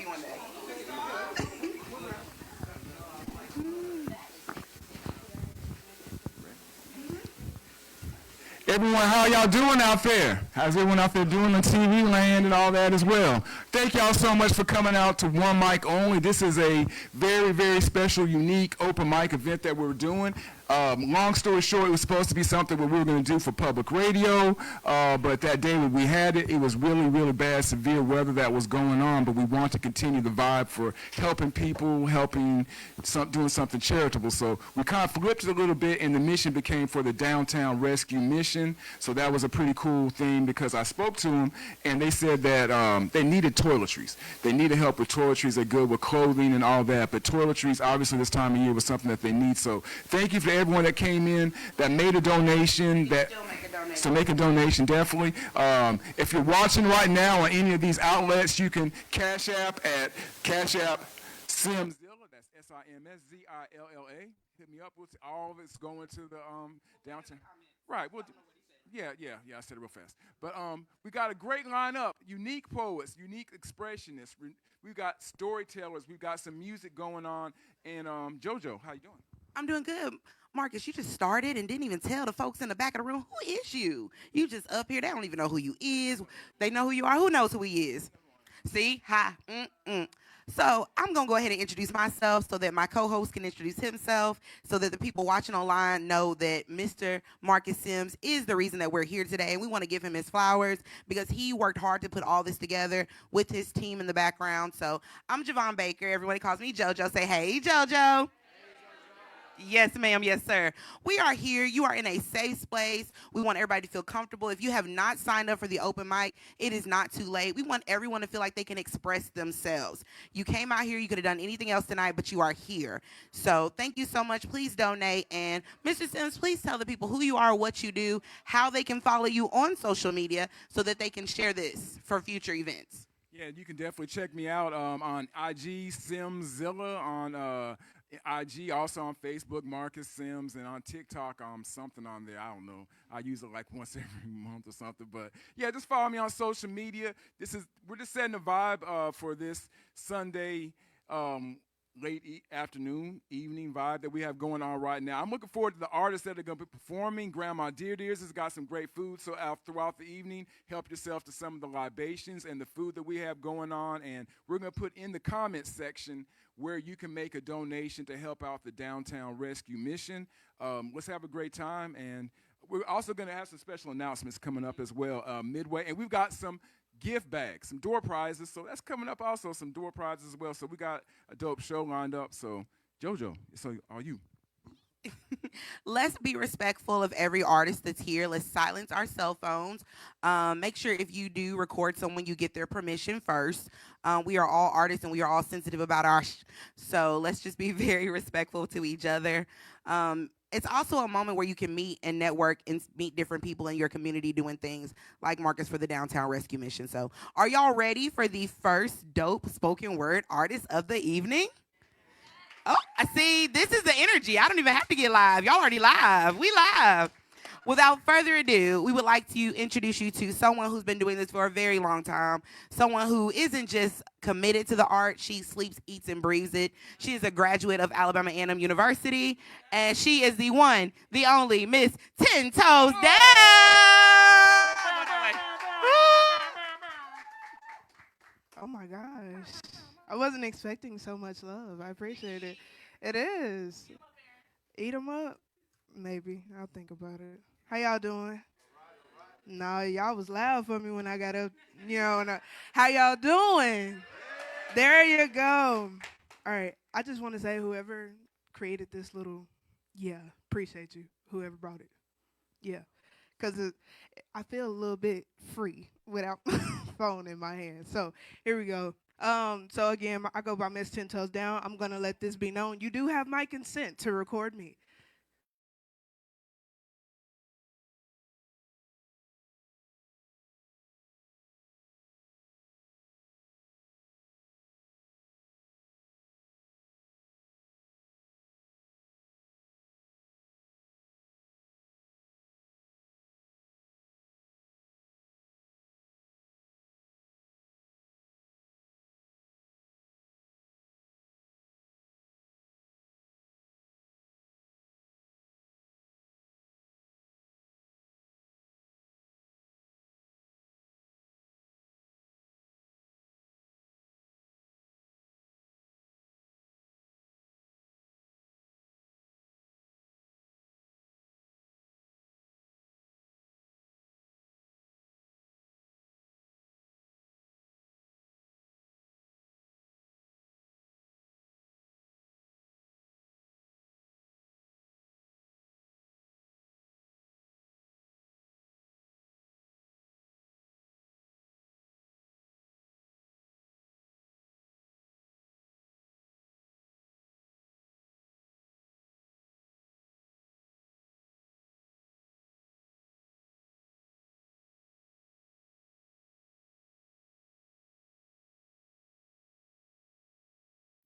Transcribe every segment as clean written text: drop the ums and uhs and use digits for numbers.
one day. Everyone, how y'all doing out there? How's everyone out there doing on TV land and all that as well? Thank y'all so much for coming out to One Mic Only. This is a very, very special, unique open mic event that we're doing. Long story short, it was supposed to be something that we were going to do for public radio, but that day when we had it, it was really, really bad, severe weather that was going on, but we want to continue the vibe for helping people, doing something charitable. So we kind of flipped it a little bit, and the mission became for the Downtown Rescue Mission. So that was a pretty cool thing because I spoke to them, and they said that they needed toiletries. They needed help with toiletries. They're good with clothing and all that, but toiletries, obviously, this time of year was something that they need. So thank you for everyone that came in, that made a donation, so make a donation, definitely. If you're watching right now on any of these outlets, you can Cash App at Cash App Simzilla, that's SIMSZILLA. Hit me up with all of it's going to the downtown. Right, yeah, I said it real fast. But we got a great lineup, unique poets, unique expressionists. We've got storytellers, we've got some music going on, and JoJo, how you doing? I'm doing good. Marcus, you just started and didn't even tell the folks in the back of the room who is you. You just up here. They don't even know who you is. They know who you are. Who knows who he is? See? Hi. Mm-mm. So I'm going to go ahead and introduce myself so that my co-host can introduce himself so that the people watching online know that Mr. Marcus Sims is the reason that we're here today. And we want to give him his flowers because he worked hard to put all this together with his team in the background. So I'm Javon Baker. Everybody calls me JoJo. Say, hey, JoJo. Yes, ma'am. Yes, sir. We are here. You are in a safe place. We want everybody to feel comfortable. If you have not signed up for the open mic, it is not too late. We want everyone to feel like they can express themselves. You came out here. You could have done anything else tonight, but you are here. So thank you so much. Please donate. And Mr. Sims, please tell the people who you are, what you do, how they can follow you on social media so that they can share this for future events. Yeah, you can definitely check me out on IG, Simzilla, on IG, also on Facebook, Marcus Sims, and on TikTok, something on there. I don't know. I use it like once every month or something. But yeah, just follow me on social media. We're just setting the vibe for this Sunday late afternoon, evening vibe that we have going on right now. I'm looking forward to the artists that are going to be performing. Grandma Dear Dears has got some great food, so throughout the evening, help yourself to some of the libations and the food that we have going on. And we're going to put in the comments section where you can make a donation to help out the Downtown Rescue Mission. Let's have a great time. And we're also going to have some special announcements coming up as well midway. And we've got some gift bags, some door prizes. So that's coming up also, some door prizes as well. So we got a dope show lined up. So, JoJo, so are you? Let's be respectful of every artist that's here. Let's silence our cell phones. Make sure if you do record someone, you get their permission first. We are all artists and we are all sensitive about so let's just be very respectful to each other. It's also a moment where you can meet and network and meet different people in your community doing things like Marcus for the Downtown Rescue Mission. So are y'all ready for the first dope spoken word artist of the evening? Oh, I see. This is the energy. I don't even have to get live. Y'all already live. We live. Without further ado, we would like to introduce you to someone who's been doing this for a very long time. Someone who isn't just committed to the art. She sleeps, eats, and breathes it. She is a graduate of Alabama A&M University, and she is the one, the only Miss 10 Toes Down. Oh my gosh. I wasn't expecting so much love. I appreciate it. It is. Eat 'em up? Maybe. I'll think about it. How y'all doing? No, y'all was loud for me when I got up. How y'all doing? There you go. All right. I just want to say whoever created this little, appreciate you. Whoever brought it. Yeah. Because I feel a little bit free without my phone in my hand. So here we go. So again, I go by Miss 10 Toes Down. I'm going to let this be known. You do have my consent to record me.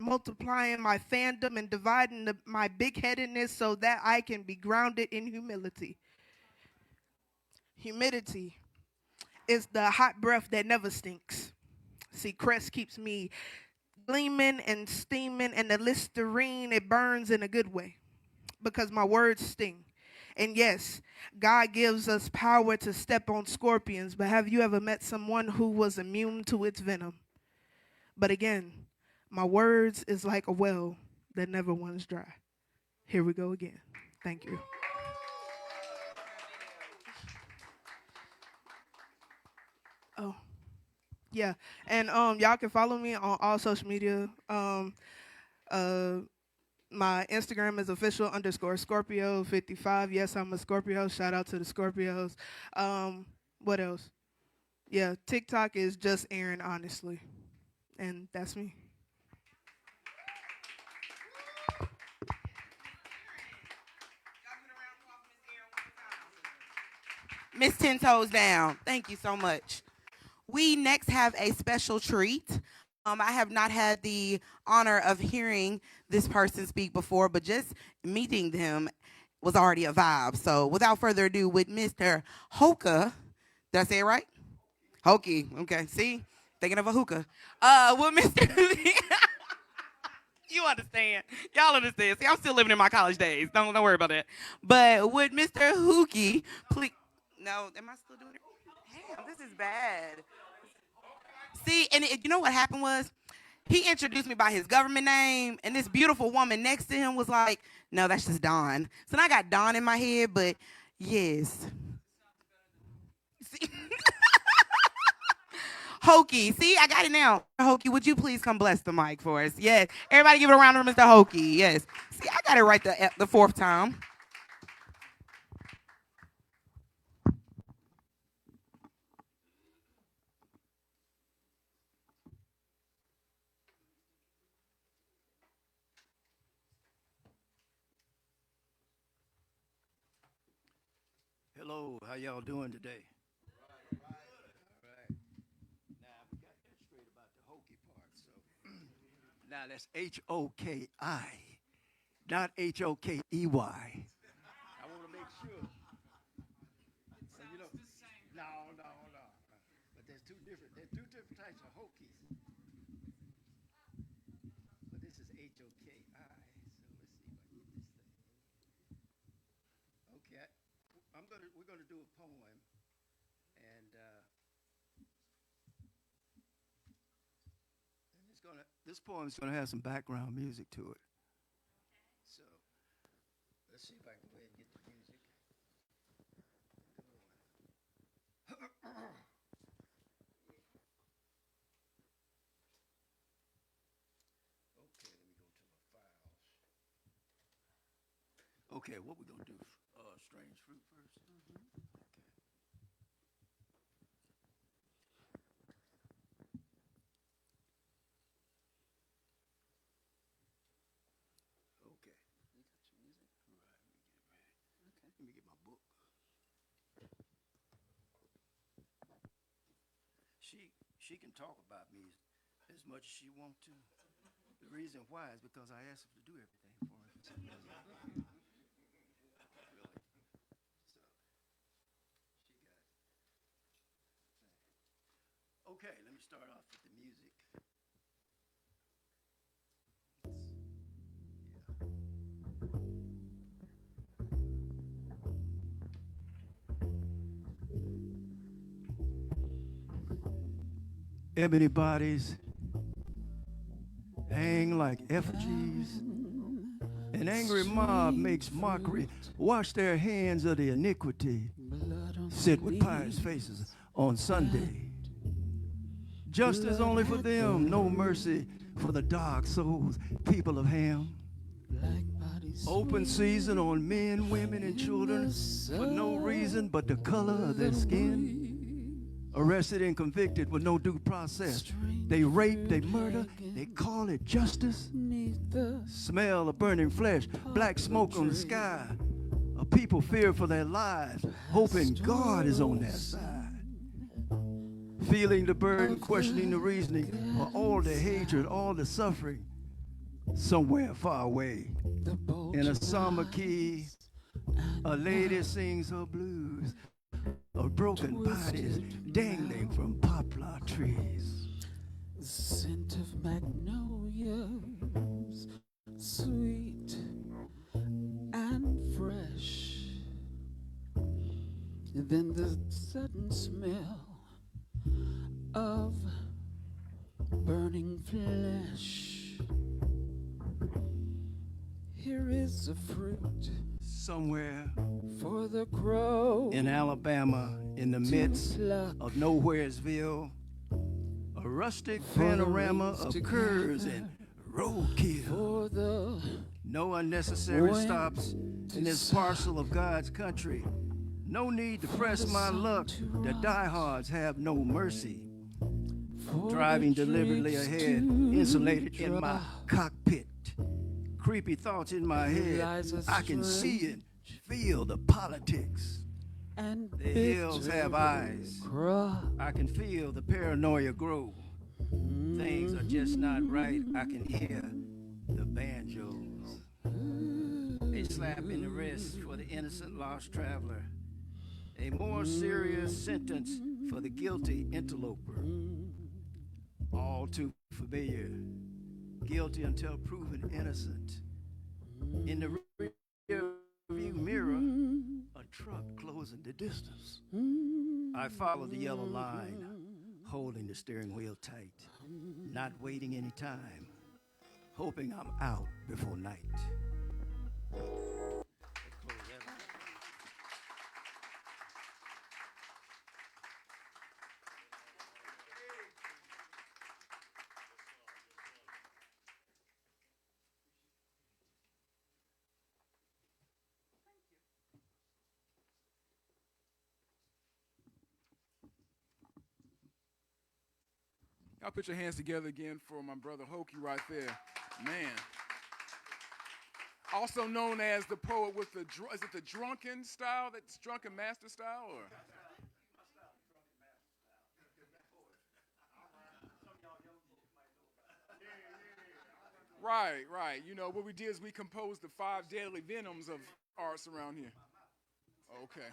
multiplying my fandom and dividing my big-headedness so that I can be grounded in humility. Humidity is the hot breath that never stinks. See, Crest keeps me gleaming and steaming, and the Listerine, it burns in a good way because my words sting. And yes, God gives us power to step on scorpions, but have you ever met someone who was immune to its venom? But again, my words is like a well that never runs dry. Here we go again. Thank you. Oh, yeah. And y'all can follow me on all social media. Uh my Instagram is official_Scorpio55. Yes, I'm a Scorpio. Shout out to the Scorpios. What else? Yeah, TikTok is just Aaron, honestly. And that's me. Miss Ten Toes Down. Thank you so much. We next have a special treat. I have not had the honor of hearing this person speak before, but just meeting them was already a vibe. So without further ado, with Mr. Hoka, did I say it right? Hokey. Okay, see? Thinking of a hookah. With Mr. You understand. Y'all understand. See, I'm still living in my college days. Don't worry about that. But would Mr. Hookie please... No, am I still doing it? Damn, this is bad. See, and you know what happened was, he introduced me by his government name, and this beautiful woman next to him was like, no, that's just Don. So now I got Don in my head, but yes. See? Hokey. See, I got it now. Hokey, would you please come bless the mic for us? Yes. Everybody give it a round of Mr. Hokey. Yes. See, I got it right the fourth time. Hello, how y'all doing today? Right. Now we got that straight about the hokey part. So now that's Hoki, not Hokey. I want to make sure. So you know, no. But there's two different types of hokies. But this is Hoki. So let's see if I get this thing. Okay, we're gonna do a poem, and this poem's gonna have some background music to it. So let's see if I can go ahead and get the music. Okay, let me go to my files. Okay, what we gonna do? Strange fruit first. Okay. You got your music? All right, let me get it ready. Okay. Let me get my book. She can talk about me as much as she wants to. The reason why is because I asked her to do everything for her. Really. So okay, let me start off with the music. Ebony bodies hang like effigies. An angry mob makes mockery. Wash their hands of the iniquity. Sit with pious faces on Sunday. Justice only for them, no mercy for the dark souls, people of Ham. Open season on men, women, and children for no reason but the color of their skin. Arrested and convicted with no due process. They rape, they murder, they call it justice. Smell of burning flesh, black smoke on the sky. A people fear for their lives, hoping God is on their side. Feeling the burden, questioning the reasoning for all the hatred, all the suffering. somewhere far away. In a summer key, a lady sings her blues of broken bodies dangling from poplar trees. The scent of magnolias, sweet and fresh. And then the sudden smell of burning flesh. Here is a fruit Somewhere for the crow in Alabama, in the midst of Nowheresville, a rustic panorama of curs and roadkill. for the No unnecessary stops in this parcel of God's country. No need to press my luck. The diehards have no mercy. Driving deliberately ahead, insulated in my cockpit. Creepy thoughts in my head. I can see and feel the politics. and The hills have eyes. I can feel the paranoia grow. Things are just not right. I can hear the banjos. They slap in the wrist for the innocent lost traveler. A more serious sentence for the guilty interloper. All too familiar. Guilty until proven innocent. In the rear view mirror, a truck closing the distance. I follow the yellow line, holding the steering wheel tight, not waiting any time, hoping I'm out before night. Y'all put your hands together again for my brother Hokie right there. Man. Also known as the poet with the, is it the drunken style? That's drunken master style? Or? Right, right. You know, what we did is we composed the 5 deadly venoms of arts around here. Okay.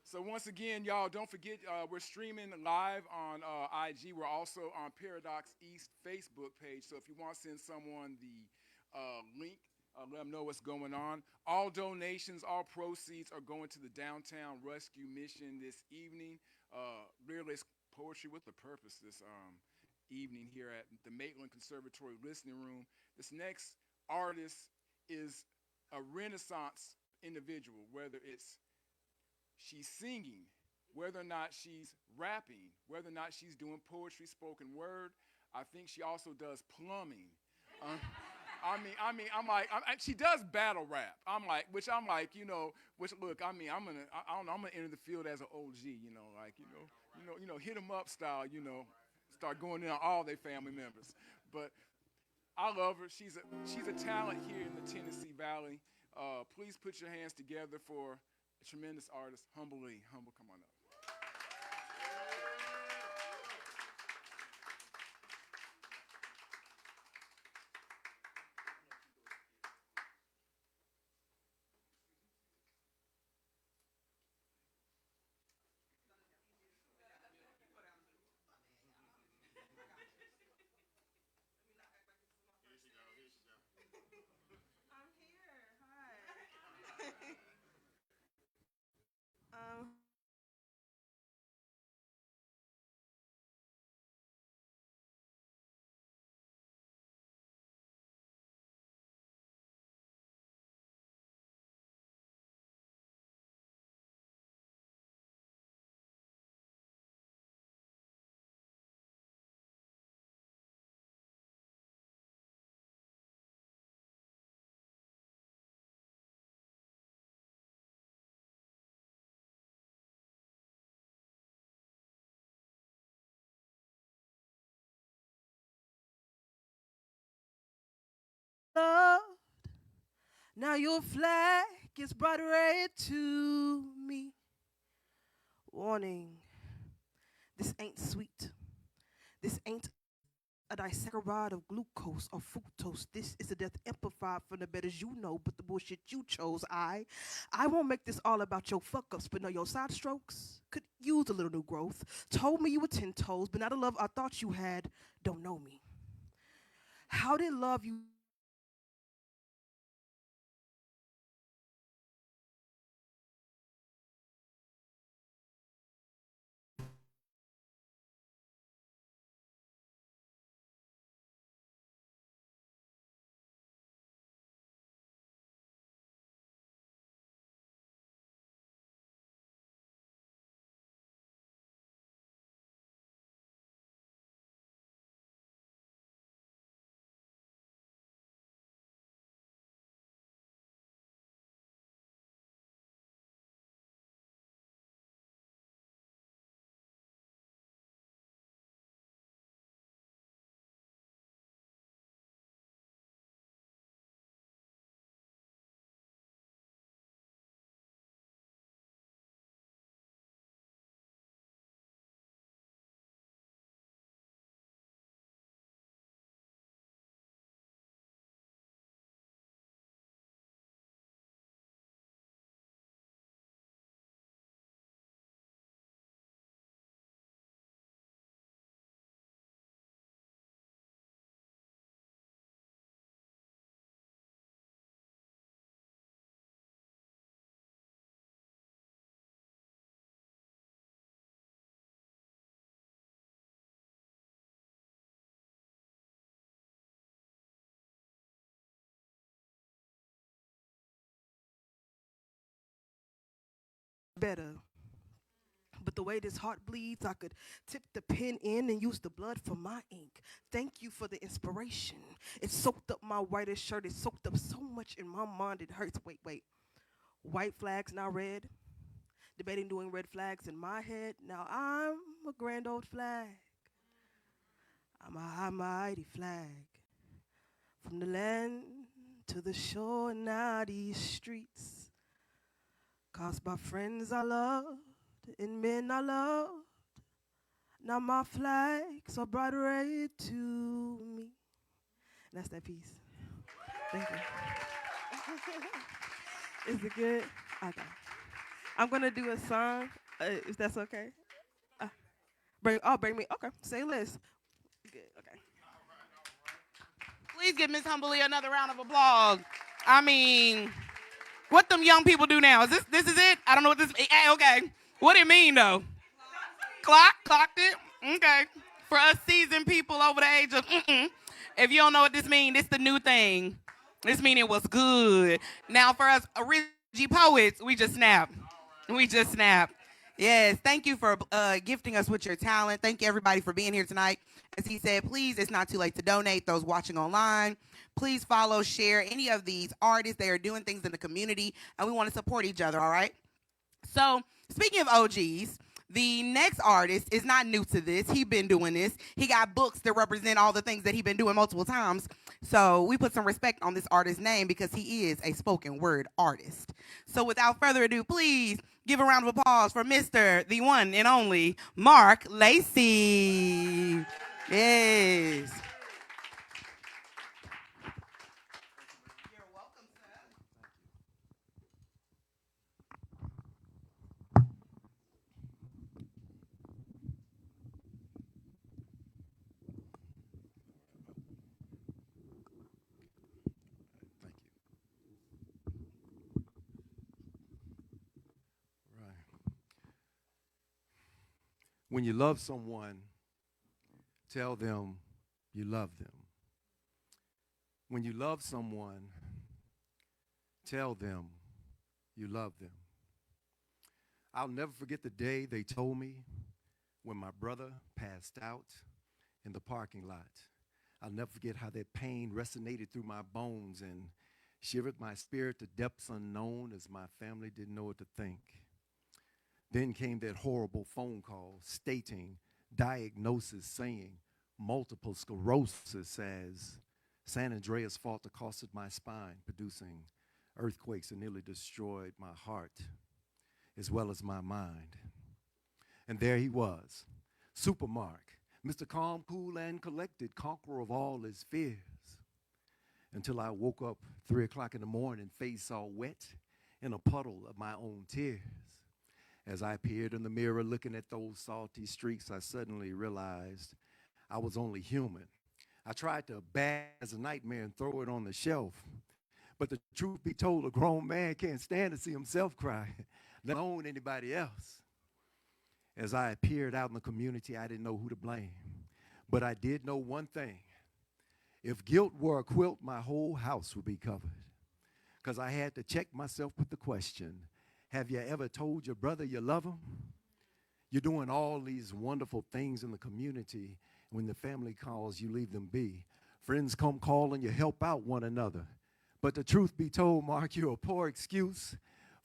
So once again, y'all, don't forget, we're streaming live on IG. We're also on Paradox East Facebook page. So if you want to send someone the link, let them know what's going on. All donations, all proceeds are going to the Downtown Rescue Mission this evening. Lyrics Poetry with a Purpose this evening here at the Maitland Conservatory Listening Room. This next artist is a Renaissance individual, whether it's she's singing, whether or not she's rapping, whether or not she's doing poetry, spoken word. I think she also does plumbing. I'm like, she does battle rap. I'm like, you know, look, I'm gonna enter the field as an OG, you know, like, hit 'em up style, you know, start going in on all their family members. But I love her. She's a talent here in the Tennessee Valley. Please put your hands together for a tremendous artist, Humble Lee. Humble, come on up. I'm here. Hi. um, Lord, now your flag is bright red to me. Warning, this ain't sweet. This ain't a disaccharide of glucose or fructose. This is a death amplified from the betters you know, but the bullshit you chose. I won't make this all about your fuck ups, but no, your side strokes could use a little new growth. Told me you were 10 toes, but not the love I thought you had. Don't know me. How did love you better? But the way this heart bleeds, I could tip the pen in and use the blood for my ink. Thank you for the inspiration. It soaked up my whitest shirt. It soaked up so much in my mind it hurts. Wait, wait. White flags now red. Debating doing red flags in my head. Now I'm a grand old flag. I'm a high mighty flag. From the land to the shore, now these streets. Caused by friends I loved and men I loved. Now my flags are bright red to me. And that's that piece. Thank you. Is it good? Okay. I'm gonna do a song, if that's okay. Uh, bring me. Okay, say less. Good. Okay. Please give Miss Humbly another round of applause. I mean, what them young people do now? Is this is it? I don't know what this. Okay. What it mean though? Clocked it. Okay. For us seasoned people over the age of, if you don't know what this means, it's the new thing. This mean it was good. Now for us original poets, we just snap. We just snap. Yes, thank you for gifting us with your talent. Thank you everybody for being here tonight. As he said, please, it's not too late to donate. Those watching online, please follow, share any of these artists. They are doing things in the community, and we want to support each other, all right? So, speaking of OGs, the next artist is not new to this. He's been doing this. He got books that represent all the things that he's been doing multiple times. So we put some respect on this artist's name because he is a spoken word artist. So without further ado, please give a round of applause for Mr. the one and only Mark Lacey. Yes. Thank you. Right. When you love someone, tell them you love them. When you love someone, tell them you love them. I'll never forget the day they told me when my brother passed out in the parking lot. I'll never forget how that pain resonated through my bones and shivered my spirit to depths unknown as my family didn't know what to think. Then came that horrible phone call stating diagnosis saying multiple sclerosis as San Andreas fault accosted my spine, producing earthquakes that nearly destroyed my heart as well as my mind. And there he was, Super Mark, Mr. Calm, cool, and collected, conqueror of all his fears. Until I woke up 3 o'clock in the morning, face all wet in a puddle of my own tears. As I peered in the mirror looking at those salty streaks, I suddenly realized I was only human. I tried to bag as a nightmare and throw it on the shelf. But the truth be told, a grown man can't stand to see himself cry, let alone anybody else. As I appeared out in the community, I didn't know who to blame. But I did know one thing. If guilt were a quilt, my whole house would be covered. Because I had to check myself with the question, have you ever told your brother you love him? You're doing all these wonderful things in the community. When the family calls, you leave them be. Friends come calling, you help out one another. But the truth be told, Mark, you're a poor excuse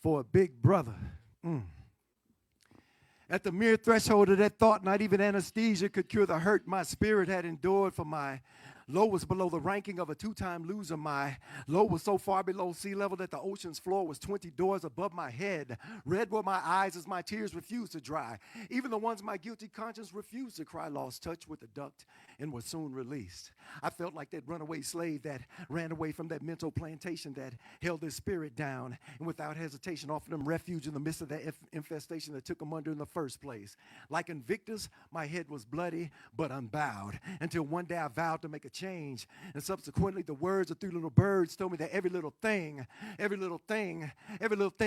for a big brother. At the mere threshold of that thought, not even anesthesia could cure the hurt my spirit had endured, for my low was below the ranking of a 2-time loser. My low was so far below sea level that the ocean's floor was 20 doors above my head. Red were my eyes as my tears refused to dry. Even the ones my guilty conscience refused to cry lost touch with the duct and were soon released. I felt like that runaway slave that ran away from that mental plantation that held his spirit down and without hesitation offered him refuge in the midst of that infestation that took him under in the first place. Like Invictus, my head was bloody but unbowed until one day I vowed to make a change. And subsequently, the words of 3 little birds told me that every little thing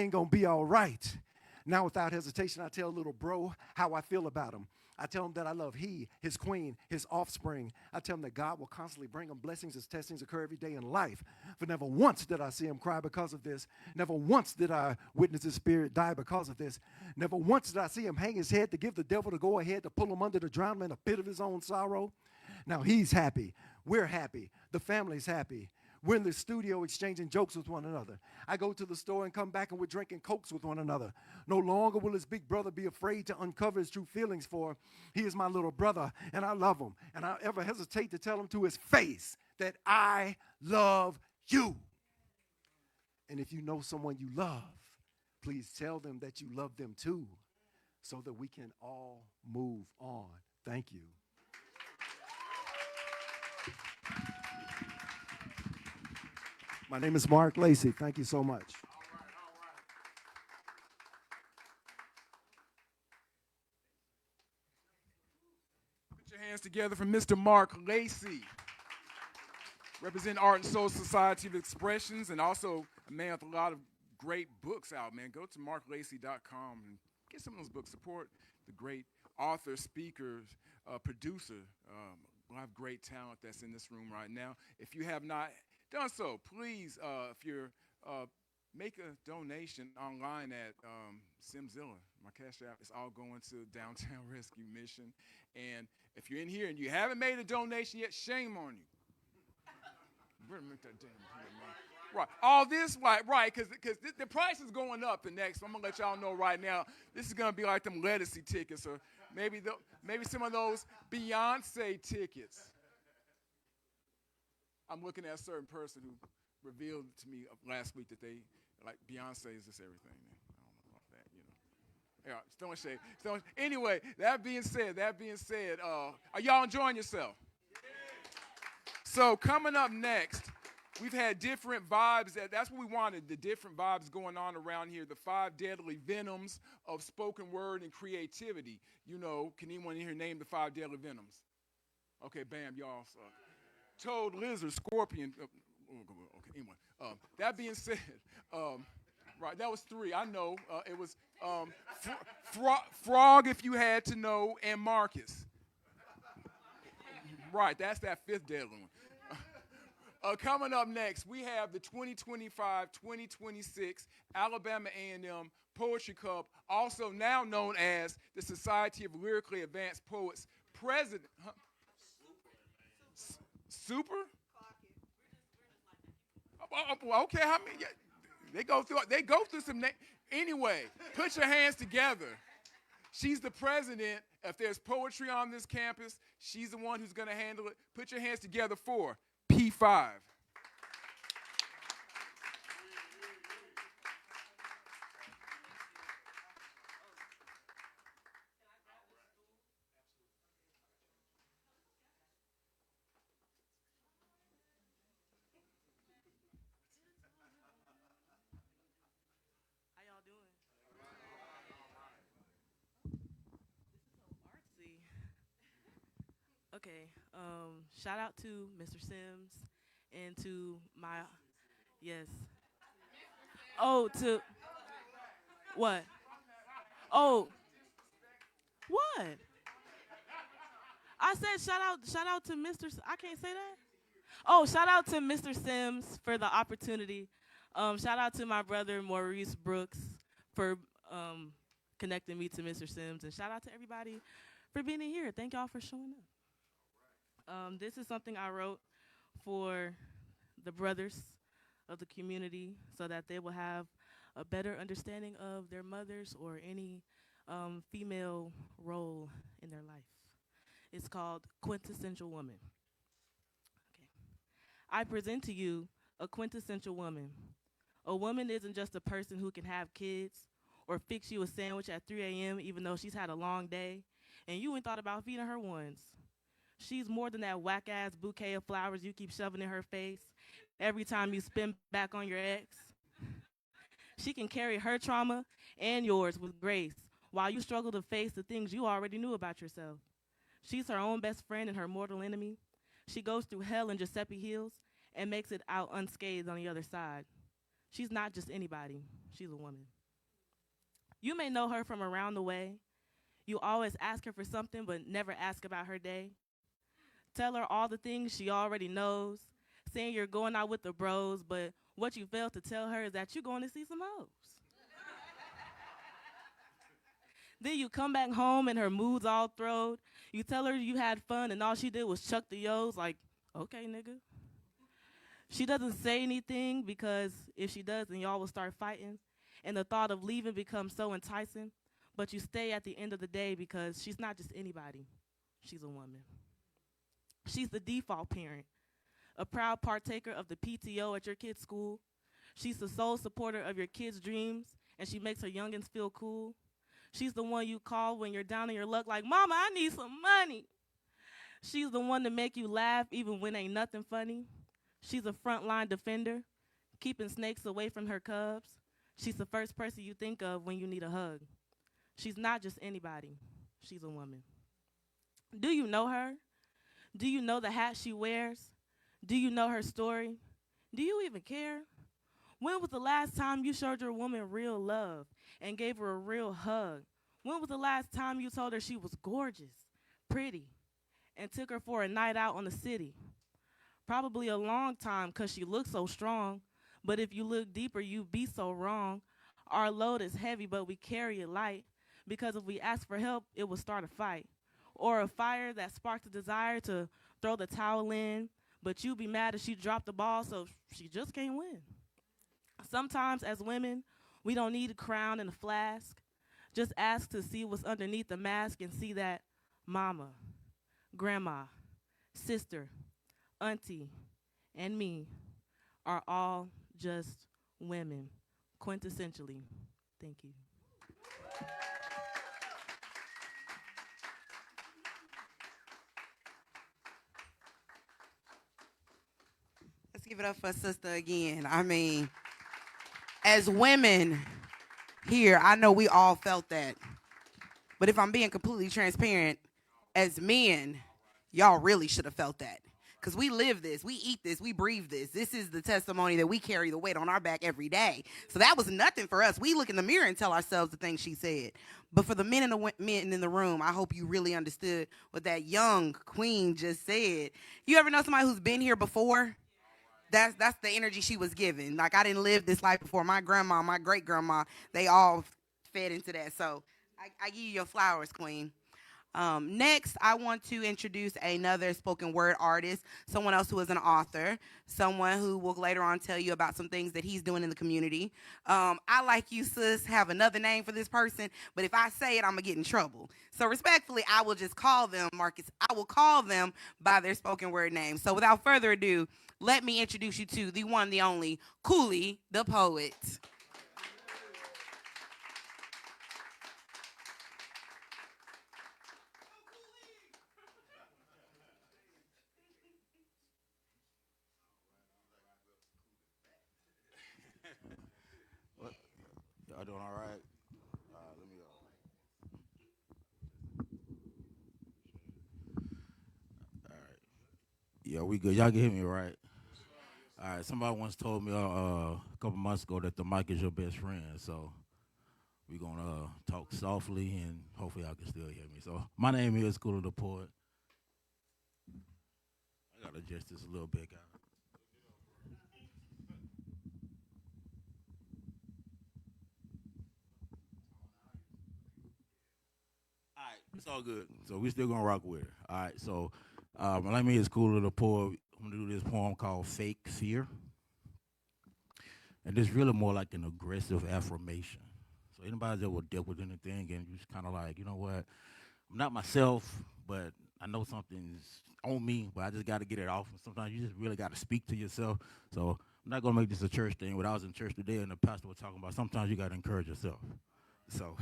gonna be all right. Now, without hesitation, I tell little bro how I feel about him. I tell him that I love he, his queen, his offspring. I tell him that God will constantly bring him blessings as testings occur every day in life. For never once did I see him cry because of this. Never once did I witness his spirit die because of this. Never once did I see him hang his head to give the devil to go ahead to pull him under the drown in a pit of his own sorrow. Now he's happy. We're happy. The family's happy. We're in the studio exchanging jokes with one another. I go to the store and come back and we're drinking Cokes with one another. No longer will his big brother be afraid to uncover his true feelings, for he is my little brother and I love him. And I ever hesitate to tell him to his face that I love you. And if you know someone you love, please tell them that you love them too, so that we can all move on. Thank you. My name is Mark Lacey. Thank you so much. Put your hands together for Mr. Mark Lacey. Represent Art and Soul Society of Expressions, and also a man with a lot of great books out, man. Go to marklacey.com and get some of those books. Support the great author, speaker, producer. A lot of great talent that's in this room right now. If you have not done so, please, if you're make a donation online at Simzilla. My cash app is all going to Downtown Rescue Mission. And if you're in here and you haven't made a donation yet, shame on you. We're gonna make that damn deal, man. Right, all this, right, because the price is going up the next. So I'm gonna let y'all know right now. This is gonna be like them Lettucey tickets, or maybe some of those Beyonce tickets. I'm looking at a certain person who revealed to me last week that they, like, Beyonce is just everything. I don't know about that, you know. Yeah, don't shade. Anyway, that being said, are y'all enjoying yourself? So coming up next, we've had different vibes. That's what we wanted, the different vibes going on around here, the 5 deadly venoms of spoken word and creativity. You know, can anyone in here name the 5 deadly venoms? Okay, bam, y'all suck. Toad, lizard, scorpion. Okay, anyway. That being said, right, that was 3. I know. It was frog, if you had to know, and Marcus. Right, that's that 5th deadly one. Coming up next, we have the 2025-2026 Alabama A&M Poetry Cup, also now known as the Society of Lyrically Advanced Poets President. Huh? Super? Okay, how many? They go through some. Anyway, put your hands together. She's the president. If there's poetry on this campus, she's the one who's going to handle it. Put your hands together for P5. Okay. Shout out to Mr. Sims and to my yes. Oh, to what? Oh, what? I said shout out to Mr. I can't say that. Oh, shout out to Mr. Sims for the opportunity. Shout out to my brother Maurice Brooks for connecting me to Mr. Sims, and shout out to everybody for being in here. Thank y'all for showing up. This is something I wrote for the brothers of the community so that they will have a better understanding of their mothers or any female role in their life. It's called Quintessential Woman. Okay. I present to you a quintessential woman. A woman isn't just a person who can have kids or fix you a sandwich at 3 a.m. even though she's had a long day and you ain't thought about feeding her once. She's more than that whack ass bouquet of flowers you keep shoving in her face every time you spin back on your ex. She can carry her trauma and yours with grace while you struggle to face the things you already knew about yourself. She's her own best friend and her mortal enemy. She goes through hell in Giuseppe heels and makes it out unscathed on the other side. She's not just anybody, she's a woman. You may know her from around the way. You always ask her for something but never ask about her day. Tell her all the things she already knows, saying you're going out with the bros, but what you fail to tell her is that you're going to see some hoes. Then you come back home and her mood's all throwed. You tell her you had fun and all she did was chuck the yos like, okay, nigga. She doesn't say anything because if she does, then y'all will start fighting. And the thought of leaving becomes so enticing. But you stay at the end of the day because she's not just anybody. She's a woman. She's the default parent, a proud partaker of the PTO at your kid's school. She's the sole supporter of your kids' dreams, and she makes her youngins feel cool. She's the one you call when you're down on your luck like, Mama, I need some money. She's the one to make you laugh even when ain't nothing funny. She's a frontline defender, keeping snakes away from her cubs. She's the first person you think of when you need a hug. She's not just anybody. She's a woman. Do you know her? Do you know the hat she wears? Do you know her story? Do you even care? When was the last time you showed your woman real love and gave her a real hug? When was the last time you told her she was gorgeous, pretty, and took her for a night out on the city? Probably a long time because she looks so strong. But if you look deeper, you be so wrong. Our load is heavy, but we carry it light. Because if we ask for help, it will start a fight. Or a fire that sparks a desire to throw the towel in. But you be mad if she dropped the ball, so she just can't win. Sometimes as women, we don't need a crown and a flask. Just ask to see what's underneath the mask and see that mama, grandma, sister, auntie, and me are all just women, quintessentially. Thank you. Let's give it up for a sister again. I mean, as women here, I know we all felt that. But if I'm being completely transparent, as men, y'all really should have felt that. Because we live this, we eat this, we breathe this. This is the testimony that we carry the weight on our back every day. So that was nothing for us. We look in the mirror and tell ourselves the things she said. But for the men in the room, I hope you really understood what that young queen just said. You ever know somebody who's been here before? That's the energy she was giving. Like, I didn't live this life before. My grandma, my great grandma, they all fed into that. So I give you your flowers, queen. Next, I want to introduce another spoken word artist, someone else who is an author, someone who will later on tell you about some things that he's doing in the community. I, like you, sis, have another name for this person, but if I say it, I'm going to get in trouble. So respectfully, I will just call them, Marcus, I will call them by their spoken word name. So without further ado, let me introduce you to the one, the only, Cooley the Poet. What? Y'all doing all right? Let me. Yeah, we good. Y'all can hear me right. All right. Somebody once told me a couple months ago that the mic is your best friend. So we're going to talk softly and hopefully y'all can still hear me. So my name is School of the Poet. I got to adjust this a little bit, guys. All right, it's all good. So we still gonna rock with it. All right, so my name is School of the Poet. I'm gonna do this poem called Fake Fear. And it's really more like an aggressive affirmation. So anybody that will deal with anything and you just kind of like, you know what, I'm not myself, but I know something's on me, but I just got to get it off. And sometimes you just really got to speak to yourself. So I'm not going to make this a church thing. When I was in church today and the pastor was talking about sometimes you got to encourage yourself. So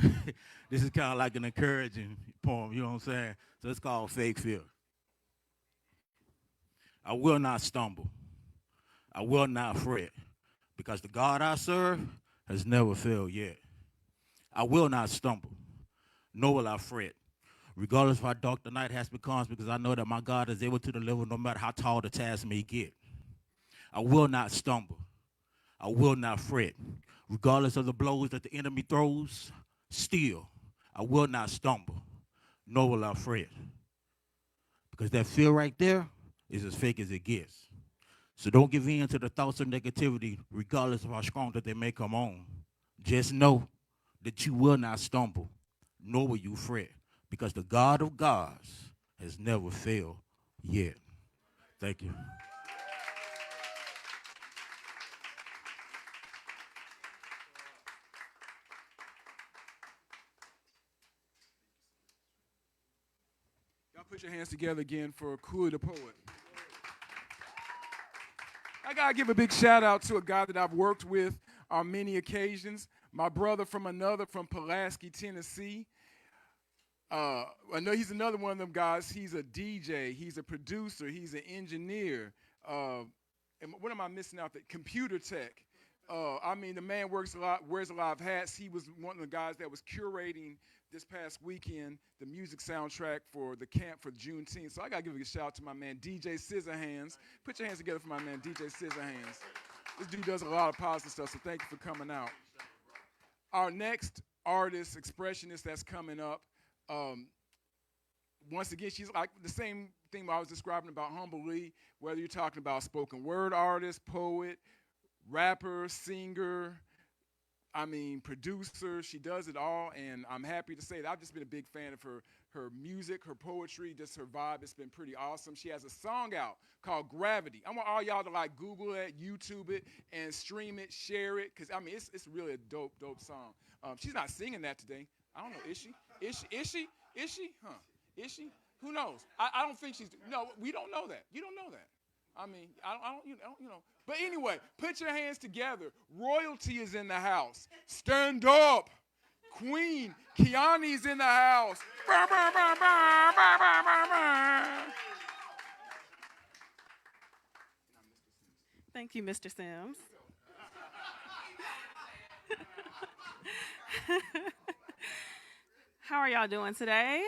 this is kind of like an encouraging poem, you know what I'm saying? So it's called Fake Fear. I will not stumble. I will not fret, because the God I serve has never failed yet. I will not stumble, nor will I fret, regardless of how dark the night has become, because I know that my God is able to deliver no matter how tall the task may get. I will not stumble. I will not fret, regardless of the blows that the enemy throws. Still, I will not stumble, nor will I fret, because that fear right there is as fake as it gets. So don't give in to the thoughts of negativity, regardless of how strong that they may come on. Just know that you will not stumble, nor will you fret, because the God of gods has never failed yet. Thank you. Y'all put your hands together again for Cooley the Poet. I got to give a big shout out to a guy that I've worked with on many occasions. My brother from Pulaski, Tennessee. I know he's another one of them guys. He's a DJ. He's a producer. He's an engineer. And what am I missing out there? Computer tech. The man works a lot, wears a lot of hats. He was one of the guys that was curating this past weekend the music soundtrack for the camp for Juneteenth. So I got to give a shout out to my man, DJ Scissorhands. Put your hands together for my man, DJ Scissorhands. This dude does a lot of positive stuff, so thank you for coming out. Our next artist, expressionist that's coming up, once again, she's like the same thing I was describing about Humble Lee, whether you're talking about spoken word artist, poet, rapper, singer, producer. She does it all, and I'm happy to say that I've just been a big fan of her music, her poetry, just her vibe. It's been pretty awesome. She has a song out called Gravity. I want all y'all to Google it, YouTube it, and stream it, share it, because it's really a dope song. She's not singing that today. I don't know. Is she? Is she? Huh? Is she? Who knows? I don't think she's. No, we don't know that. You don't know that. I don't. But anyway, put your hands together. Royalty is in the house. Stand up. Queen Kiani's in the house. Thank you, Mr. Sims. How are y'all doing today?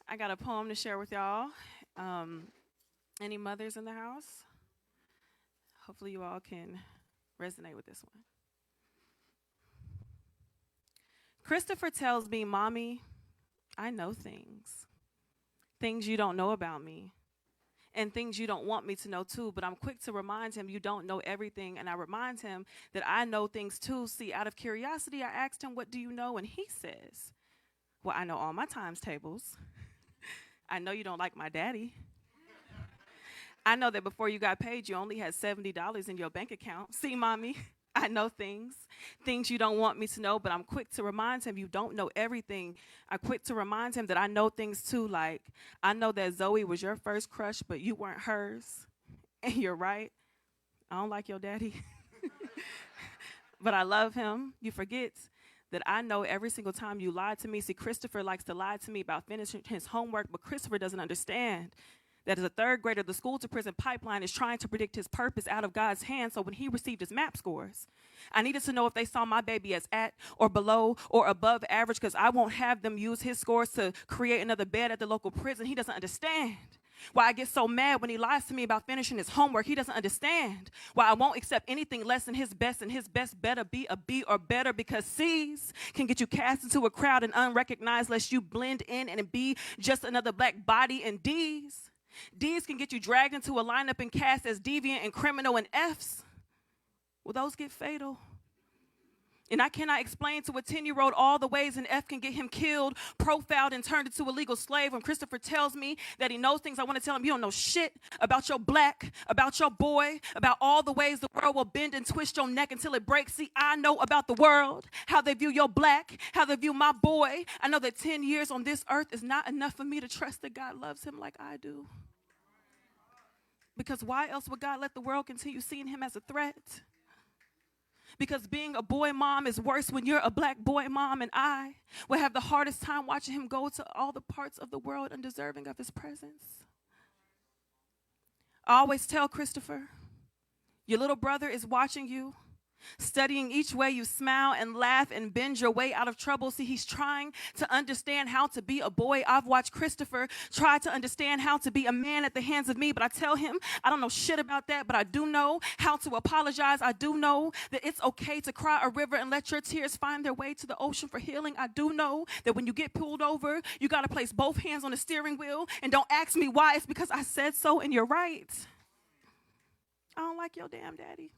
I got a poem to share with y'all. Any mothers in the house? Hopefully you all can resonate with this one. Christopher tells me, Mommy, I know things you don't know about me, and things you don't want me to know too, but I'm quick to remind him you don't know everything, and I remind him that I know things too. See, out of curiosity, I asked him, what do you know? And he says, well, I know all my times tables. I know you don't like my daddy. I know that before you got paid, you only had $70 in your bank account. See, Mommy, I know things you don't want me to know, but I'm quick to remind him you don't know everything. I'm quick to remind him that I know things too, like I know that Zoe was your first crush, but you weren't hers. And you're right. I don't like your daddy. But I love him. You forget that I know every single time you lied to me. See, Christopher likes to lie to me about finishing his homework, but Christopher doesn't understand that as a third grader, the school-to-prison pipeline is trying to predict his purpose out of God's hand. So when he received his MAP scores, I needed to know if they saw my baby as at or below or above average, because I won't have them use his scores to create another bed at the local prison. He doesn't understand Why I get so mad when he lies to me about finishing his homework. He doesn't understand why I won't accept anything less than his best, and his best better be a B or better, because C's can get you cast into a crowd and unrecognized lest you blend in and be just another black body, and D's can get you dragged into a lineup and cast as deviant and criminal, and F's, well, those get fatal. And I cannot explain to a 10-year-old all the ways an F can get him killed, profiled, and turned into a legal slave. When Christopher tells me that he knows things, I want to tell him, you don't know shit about your black, about your boy, about all the ways the world will bend and twist your neck until it breaks. See, I know about the world, how they view your black, how they view my boy. I know that 10 years on this earth is not enough for me to trust that God loves him like I do. Because why else would God let the world continue seeing him as a threat? Because being a boy mom is worse when you're a black boy mom, and I will have the hardest time watching him go to all the parts of the world undeserving of his presence. I always tell Christopher, your little brother is watching you, studying each way you smile and laugh and bend your way out of trouble. See, he's trying to understand how to be a boy. I've watched Christopher try to understand how to be a man at the hands of me, but I tell him I don't know shit about that, but I do know how to apologize. I do know that it's okay to cry a river and let your tears find their way to the ocean for healing. I do know that when you get pulled over, you got to place both hands on the steering wheel, and don't ask me why. It's because I said so, and you're right. I don't like your damn daddy.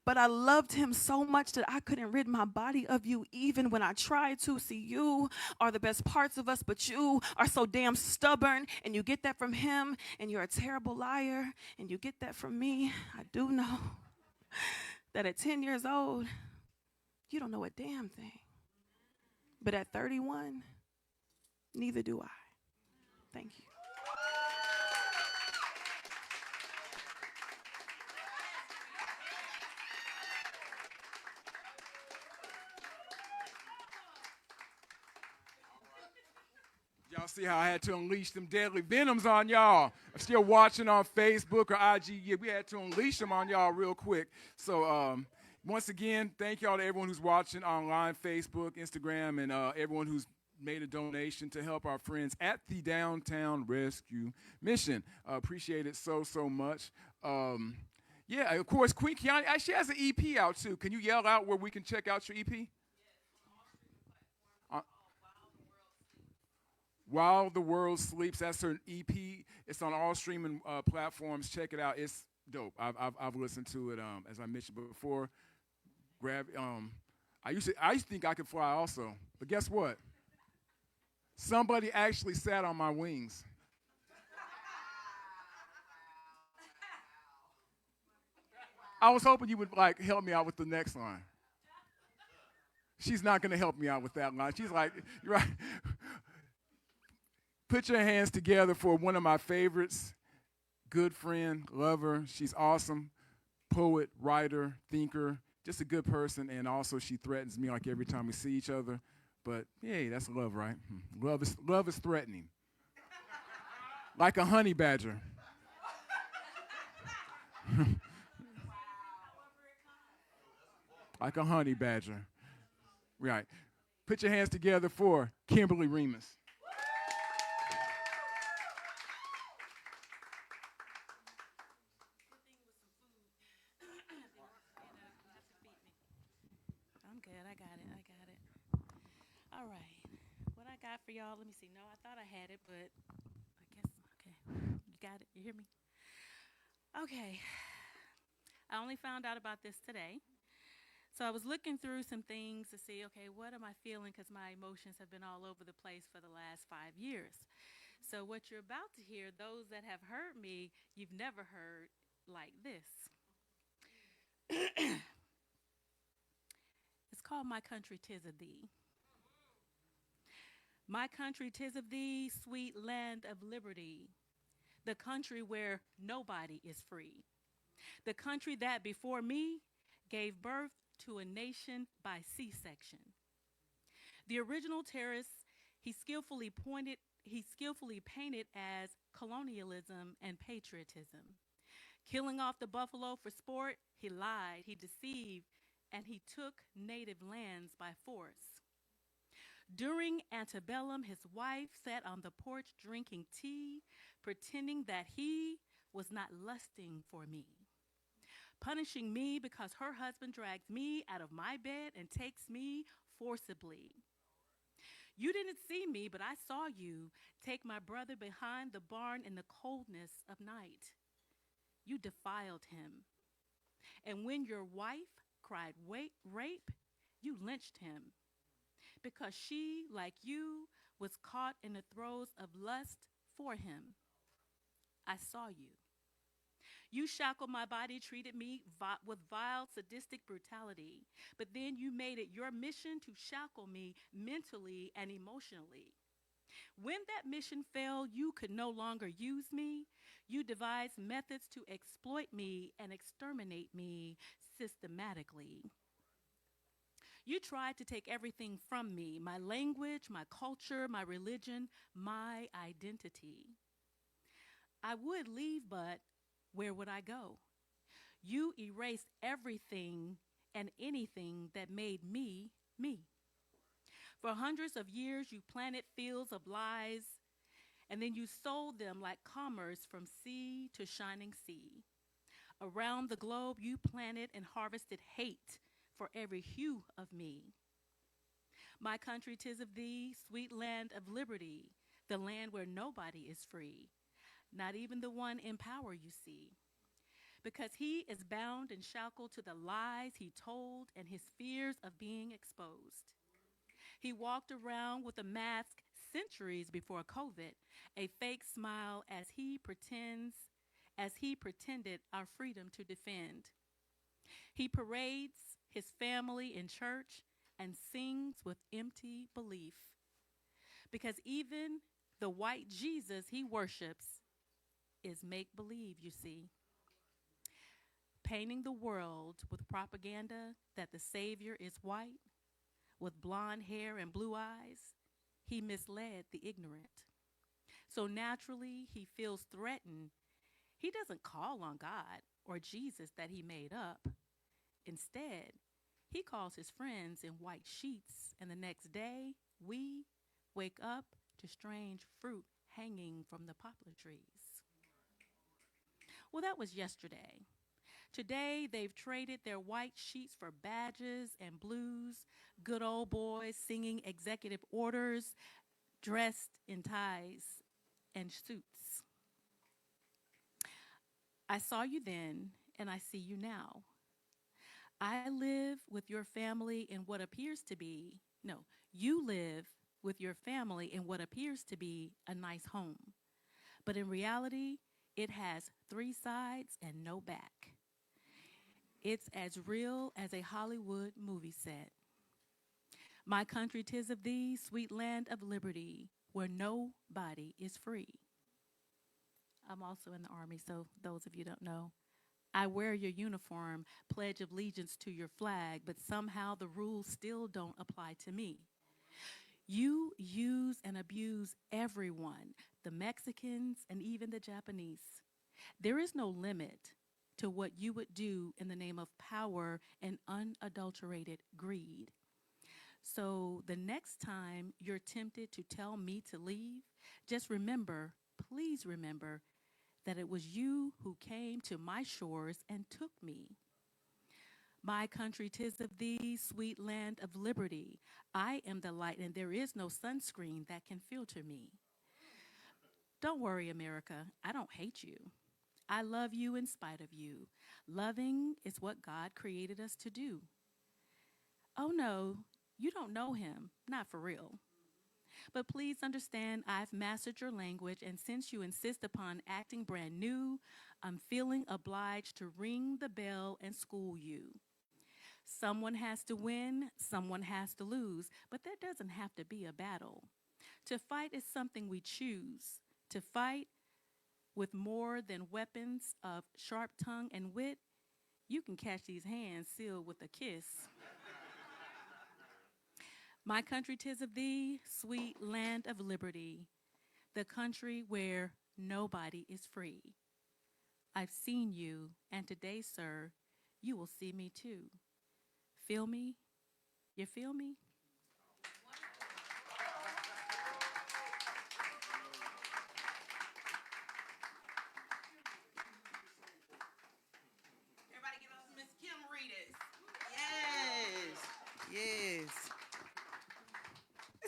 But I loved him so much that I couldn't rid my body of you even when I tried to. See, you are the best parts of us, but you are so damn stubborn, and you get that from him, and you're a terrible liar, and you get that from me. I do know that at 10 years old, you don't know a damn thing. But at 31, neither do I. Thank you. Y'all see how I had to unleash them deadly venoms on y'all. I'm still watching on Facebook or IG. Yeah, we had to unleash them on y'all real quick. So once again, thank y'all to everyone who's watching online, Facebook, Instagram, and everyone who's made a donation to help our friends at the Downtown Rescue Mission. Appreciate it so, so much. Yeah, of course, Queen Kiani, she has an EP out too. Can you yell out where we can check out your EP? While the World Sleeps, that's her EP. It's on all streaming platforms. Check it out. It's dope. I've listened to it as I mentioned before. I used to think I could fly also, but guess what? Somebody actually sat on my wings. I was hoping you would help me out with the next line. She's not gonna help me out with that line. She's like, you're right. Put your hands together for one of my favorites, good friend, lover. She's awesome, poet, writer, thinker, just a good person, and also she threatens me like every time we see each other. But hey, that's love, right? Love is threatening, like a honey badger. Like a honey badger, right? Put your hands together for Kimberly Remus. All right. What I got for y'all, let me see. No, I thought I had it, but I guess, okay. You got it? You hear me? Okay. I only found out about this today. So I was looking through some things to see, okay, what am I feeling? Because my emotions have been all over the place for the last 5 years. So what you're about to hear, those that have heard me, you've never heard like this. It's called My Country 'Tis of Thee. My country 'tis of thee, sweet land of liberty, the country where nobody is free, the country that before me gave birth to a nation by C-section. The original terrorist he skillfully painted as colonialism and patriotism. Killing off the buffalo for sport, he lied, he deceived, and he took native lands by force. During antebellum, his wife sat on the porch drinking tea, pretending that he was not lusting for me, punishing me because her husband drags me out of my bed and takes me forcibly. You didn't see me, but I saw you take my brother behind the barn in the coldness of night. You defiled him. And when your wife cried, "Wait, rape," you lynched him because she, like you, was caught in the throes of lust for him. I saw you. You shackled my body, treated me with vile, sadistic brutality, but then you made it your mission to shackle me mentally and emotionally. When that mission failed, you could no longer use me. You devised methods to exploit me and exterminate me systematically. You tried to take everything from me: my language, my culture, my religion, my identity. I would leave, but where would I go? You erased everything and anything that made me me. For hundreds of years, you planted fields of lies, and then you sold them like commerce from sea to shining sea. Around the globe, you planted and harvested hate for every hue of me. My country, 'tis of thee, sweet land of liberty, the land where nobody is free, not even the one in power you see. Because he is bound and shackled to the lies he told and his fears of being exposed. He walked around with a mask centuries before COVID, a fake smile as he pretended our freedom to defend. He parades his family in church and sings with empty belief. Because even the white Jesus he worships is make believe, you see. Painting the world with propaganda that the Savior is white, with blonde hair and blue eyes, he misled the ignorant. So naturally, he feels threatened. He doesn't call on God or Jesus that he made up. Instead, he calls his friends in white sheets, and the next day, we wake up to strange fruit hanging from the poplar trees. Well, that was yesterday. Today, they've traded their white sheets for badges and blues, good old boys singing executive orders, dressed in ties and suits. I saw you then, and I see you now. I live with your family in what appears to be, no, you live with your family in what appears to be a nice home. But in reality, it has three sides and no back. It's as real as a Hollywood movie set. My country, 'tis of thee, sweet land of liberty, where nobody is free. I'm also in the Army, so those of you don't know. I wear your uniform, pledge allegiance to your flag, but somehow the rules still don't apply to me. You use and abuse everyone, the Mexicans and even the Japanese. There is no limit to what you would do in the name of power and unadulterated greed. So the next time you're tempted to tell me to leave, just remember, please remember, that it was you who came to my shores and took me. My country, 'tis of thee, sweet land of liberty. I am the light, and there is no sunscreen that can filter me. Don't worry, America, I don't hate you. I love you in spite of you. Loving is what God created us to do. Oh no, you don't know him, not for real. But please understand, I've mastered your language, and since you insist upon acting brand new, I'm feeling obliged to ring the bell and school you. Someone has to win, someone has to lose, but there doesn't have to be a battle. To fight is something we choose. To fight with more than weapons of sharp tongue and wit, you can catch these hands sealed with a kiss. My country, 'tis of thee, sweet land of liberty, the country where nobody is free. I've seen you, and today, sir, you will see me too. Feel me? You feel me?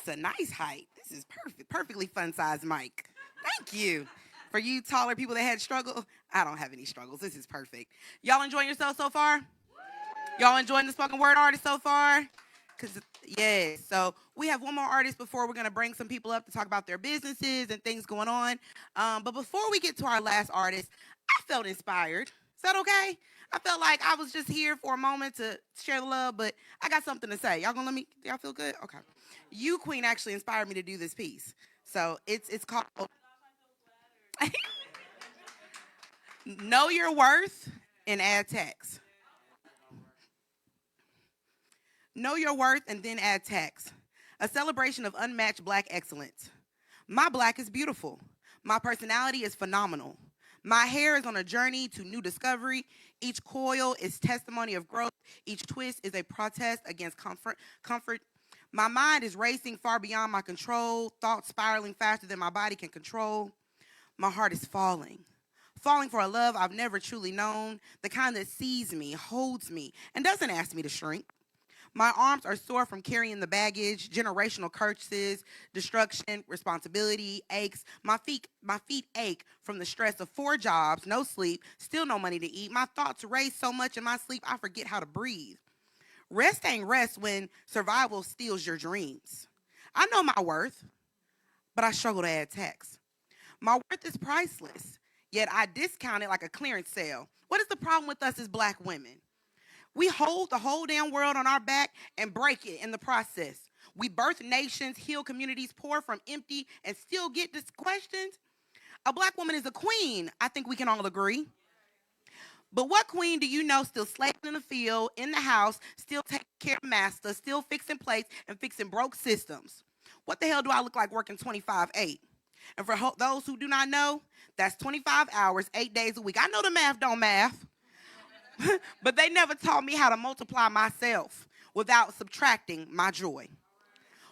That's a nice height. This is perfect. Perfectly fun-sized mic. Thank you. For you taller people that had struggle, I don't have any struggles. This is perfect. Y'all enjoying yourself so far? Y'all enjoying the spoken word artist so far? Yes. So we have one more artist before we're going to bring some people up to talk about their businesses and things going on. But before we get to our last artist, I felt inspired. Is that okay? I felt like I was just here for a moment to share the love, but I got something to say. Y'all gonna let me? Y'all feel good? Okay. You, Queen, actually inspired me to do this piece. So it's called Know Your Worth and Add Text. Know your worth and then add text. A celebration of unmatched black excellence. My black is beautiful. My personality is phenomenal. My hair is on a journey to new discovery. Each coil is testimony of growth. Each twist is a protest against comfort. My mind is racing far beyond my control. Thoughts spiraling faster than my body can control. My heart is falling. Falling for a love I've never truly known. The kind that sees me, holds me, and doesn't ask me to shrink. My arms are sore from carrying the baggage, generational curses, destruction, responsibility, aches. My feet ache from the stress of 4 jobs, no sleep, still no money to eat. My thoughts race so much in my sleep, I forget how to breathe. Rest ain't rest when survival steals your dreams. I know my worth, but I struggle to add text. My worth is priceless, yet I discount it like a clearance sale. What is the problem with us as black women? We hold the whole damn world on our back and break it in the process. We birth nations, heal communities, pour from empty, and still get questioned. A black woman is a queen. I think we can all agree. But what queen do you know still slaving in the field, in the house, still taking care of master, still fixing plates and fixing broke systems? What the hell do I look like working 25/8? And for those who do not know, that's 25 hours, 8 days a week. I know the math don't math. But they never taught me how to multiply myself without subtracting my joy.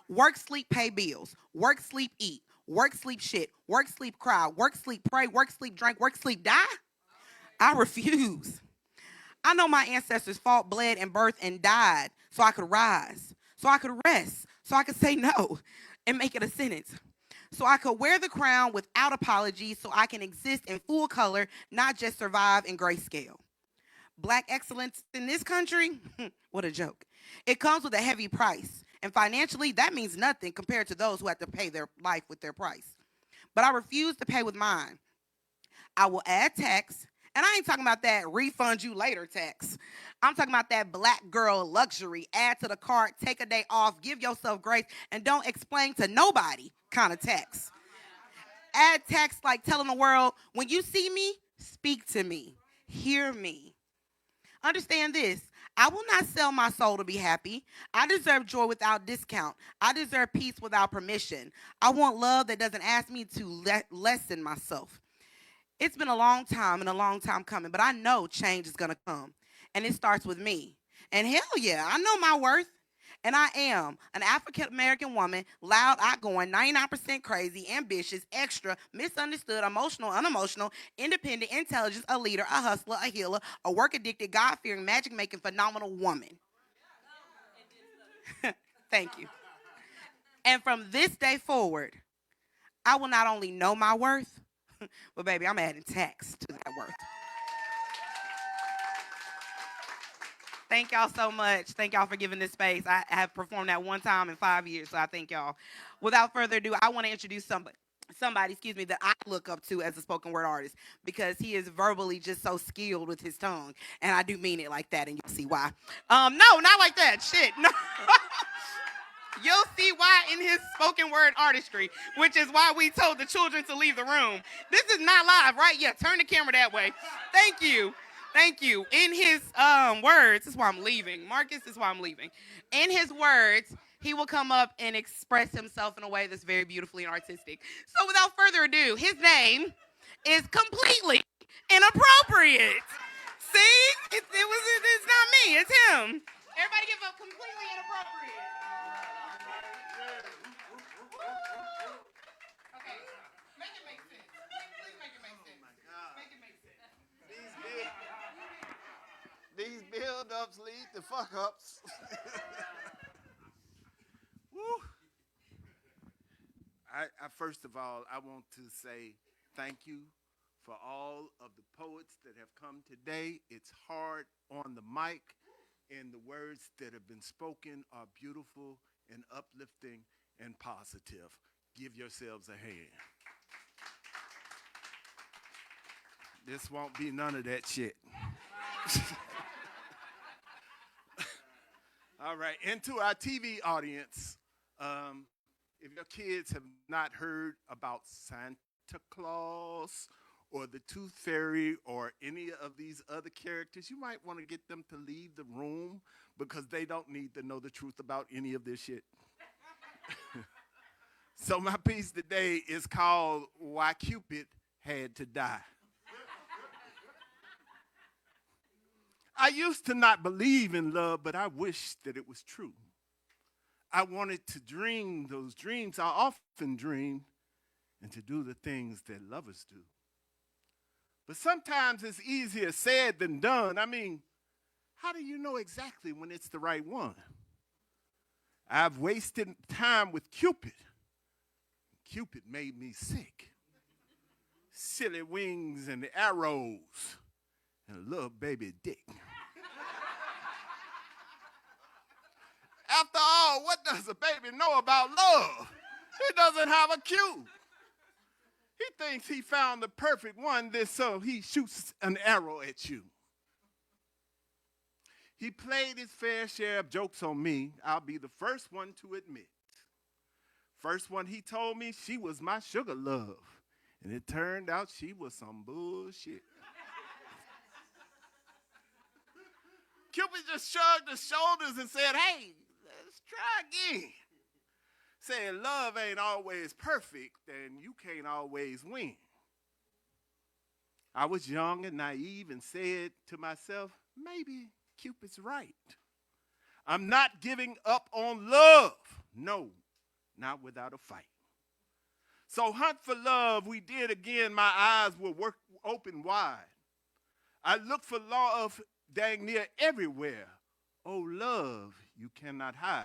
Work, sleep, pay bills. Work, sleep, eat. Work, sleep, shit. Work, sleep, cry. Work, sleep, pray. Work, sleep, drink. Work, sleep, die? I refuse. I know my ancestors fought, bled, and birthed and died so I could rise, so I could rest, so I could say no and make it a sentence. So I could wear the crown without apology so I can exist in full color, not just survive in grayscale. Black excellence in this country, what a joke. It comes with a heavy price. And financially, that means nothing compared to those who have to pay their life with their price. But I refuse to pay with mine. I will add tax, and I ain't talking about that refund you later tax. I'm talking about that black girl luxury, add to the cart, take a day off, give yourself grace, and don't explain to nobody kind of tax. Add tax like telling the world, when you see me, speak to me, hear me. Understand this. I will not sell my soul to be happy. I deserve joy without discount. I deserve peace without permission. I want love that doesn't ask me to lessen myself. It's been a long time and a long time coming, but I know change is going to come. And it starts with me. And hell yeah, I know my worth. And I am an African-American woman, loud, outgoing, 99% crazy, ambitious, extra, misunderstood, emotional, unemotional, independent, intelligent, a leader, a hustler, a healer, a work-addicted, God-fearing, magic-making, phenomenal woman. Thank you. And from this day forward, I will not only know my worth, but baby, I'm adding tax to that worth. Thank y'all so much. Thank y'all for giving this space. I have performed that one time in 5 years, so I thank y'all. Without further ado, I want to introduce somebody, that I look up to as a spoken word artist because he is verbally just so skilled with his tongue, and I do mean it like that, and you'll see why. No, not like that. Shit, no. You'll see why in his spoken word artistry, which is why we told the children to leave the room. This is not live, right? Yeah, turn the camera that way. Thank you. Thank you. In his words, this is why I'm leaving. Marcus, this is why I'm leaving. In his words, he will come up and express himself in a way that's very beautifully and artistic. So without further ado, his name is completely inappropriate. See? It's not me, it's him. Everybody give up completely inappropriate. Okay, make it make sense. Please make it make sense. Make it make sense. These build-ups lead to fuck-ups. Woo. First of all, I want to say thank you for all of the poets that have come today. It's hard on the mic, and the words that have been spoken are beautiful and uplifting and positive. Give yourselves a hand. This won't be none of that shit. All right, and to our TV audience, if your kids have not heard about Santa Claus or the Tooth Fairy or any of these other characters, you might want to get them to leave the room because they don't need to know the truth about any of this shit. So my piece today is called Why Cupid Had to Die. I used to not believe in love, but I wished that it was true. I wanted to dream those dreams I often dream and to do the things that lovers do. But sometimes it's easier said than done. I mean, how do you know exactly when it's the right one? I've wasted time with Cupid. Cupid made me sick. Silly wings and arrows and a little baby dick. After all, what does a baby know about love? He doesn't have a cue. He thinks he found the perfect one, so he shoots an arrow at you. He played his fair share of jokes on me. I'll be the first one to admit. First one he told me she was my sugar love, and it turned out she was some bullshit. Cupid just shrugged his shoulders and said, hey, let's try again. Saying love ain't always perfect and you can't always win. I was young and naive and said to myself, maybe Cupid's right. I'm not giving up on love. No, not without a fight. So hunt for love we did again. My eyes were open wide. I looked for love dang near everywhere. Oh, love you cannot hide.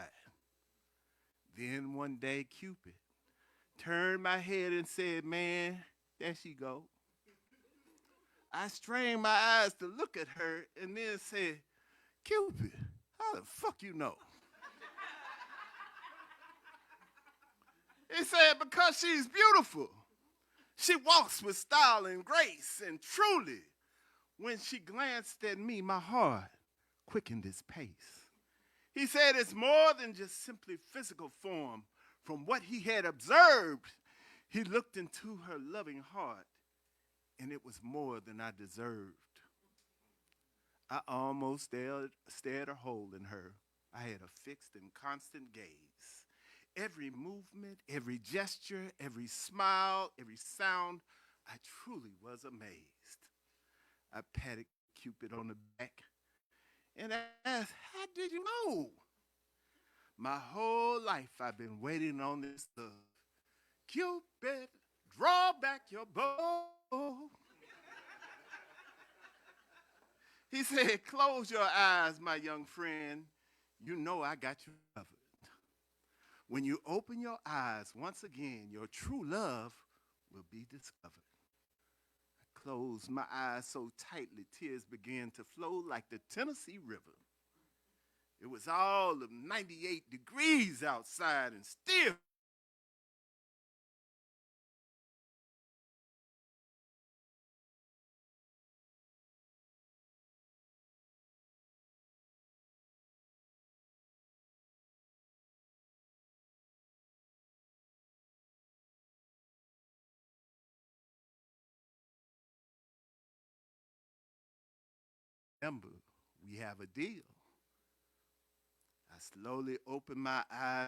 Then one day Cupid turned my head and said, man, there she go. I strained my eyes to look at her and then said, Cupid, how the fuck you know? He said, because she's beautiful. She walks with style and grace, and truly, when she glanced at me, my heart quickened its pace. He said it's more than just simply physical form. From what he had observed, he looked into her loving heart, and it was more than I deserved. I almost stared a hole in her. I had a fixed and constant gaze. Every movement, every gesture, every smile, every sound, I truly was amazed. I patted Cupid on the back and asked, how did you know? My whole life I've been waiting on this love. Cupid, draw back your bow. He said, close your eyes, my young friend. You know I got you covered. When you open your eyes once again, your true love will be discovered. I closed my eyes so tightly, tears began to flow like the Tennessee River. It was all of 98 degrees outside and still remember, we have a deal. I slowly opened my eyes.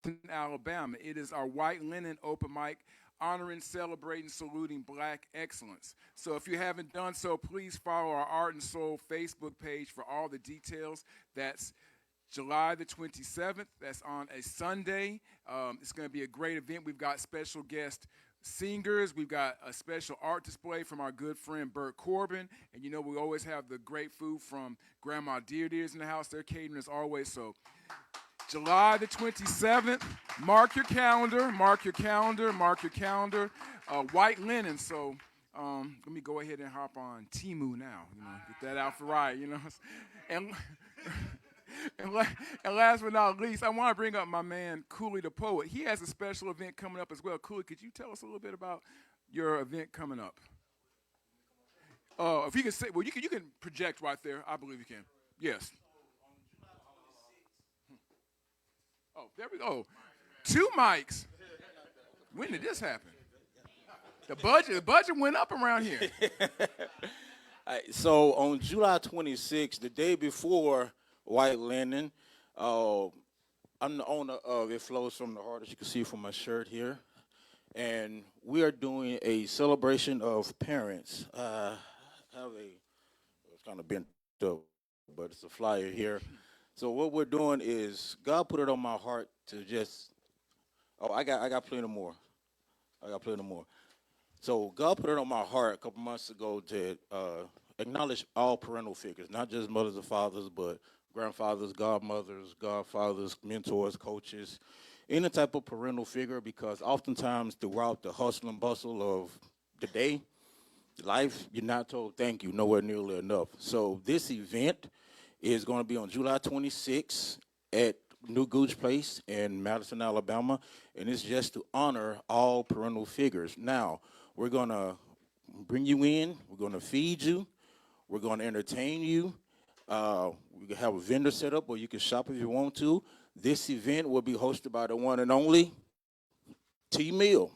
in Alabama. It is our white linen open mic honoring, celebrating, saluting black excellence. So if you haven't done so, please follow our Art and Soul Facebook page for all the details. That's July the 27th. That's on a Sunday. It's going to be a great event. We've got special guest singers. We've got a special art display from our good friend Bert Corbin. And you know we always have the great food from Grandma Dear's in the house. They're catering as always. So July the 27th. Mark your calendar. Mark your calendar. Mark your calendar. White linen. So let me go ahead and hop on Temu now. You know, get that out for right. You know, and. And last but not least, I want to bring up my man Cooley the Poet. He has a special event coming up as well. Cooley, could you tell us a little bit about your event coming up? If you can say, well, you can project right there. I believe you can. Yes. Oh, there we go. 2 mics. When did this happen? The budget went up around here. So on July 26th, the day before White Linen, I'm the owner of It Flows From the Heart, as you can see from my shirt here. And we are doing a celebration of parents. It's kind of bent up, but it's a flyer here. So what we're doing is, God put it on my heart to just, I got plenty more. So God put it on my heart a couple months ago to acknowledge all parental figures, not just mothers and fathers, but grandfathers, godmothers, godfathers, mentors, coaches, any type of parental figure, because oftentimes throughout the hustle and bustle of the day, life, you're not told thank you nowhere nearly enough. So this event is going to be on July 26th at New Gooch Place in Madison, Alabama, and it's just to honor all parental figures. Now, we're going to bring you in, we're going to feed you, we're going to entertain you. We can have a vendor set up where you can shop if you want to. This event will be hosted by the one and only T. Mill.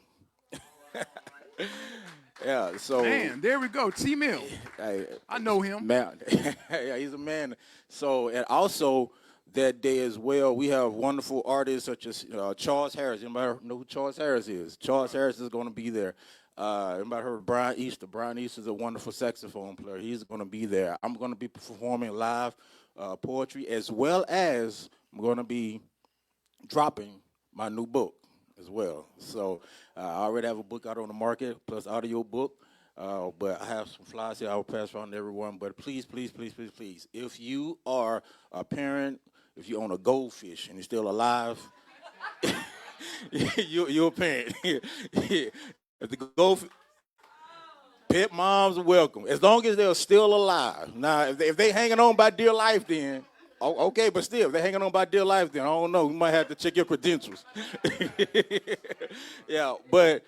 Yeah, so Man, there we go, T. Mill. I know him. Man, yeah, he's a man. So, and also that day as well, we have wonderful artists such as Charles Harris. Anybody know who Charles Harris is? Charles Harris is going to be there. Anybody heard of Brian Easter? Brian Easter is a wonderful saxophone player. He's going to be there. I'm going to be performing live poetry, as well as I'm going to be dropping my new book as well. So I already have a book out on the market, plus audio book. But I have some flyers here I will pass around to everyone. But please, please, please, please, please, if you are a parent, if you own a goldfish and you're still alive, you're a parent. If the goldfish, pet moms are welcome, as long as they're still alive. Now, if they hanging on by dear life, then okay, but still, if they're hanging on by dear life, then I don't know. You might have to check your credentials. Yeah, but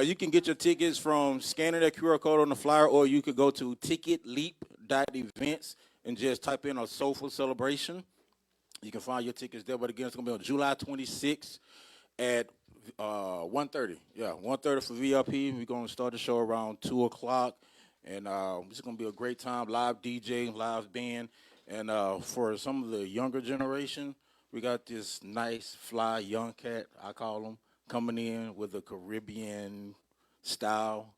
you can get your tickets from scanning that QR code on the flyer, or you could go to ticketleap.events and just type in a soulful celebration. You can find your tickets there. But again, it's going to be on July 26th at 1:30. Yeah, 1:30 for VIP. We're going to start the show around 2 o'clock. And it's going to be a great time. Live DJ, live band. And for some of the younger generation, we got this nice, fly, young cat, I call him, coming in with a Caribbean style.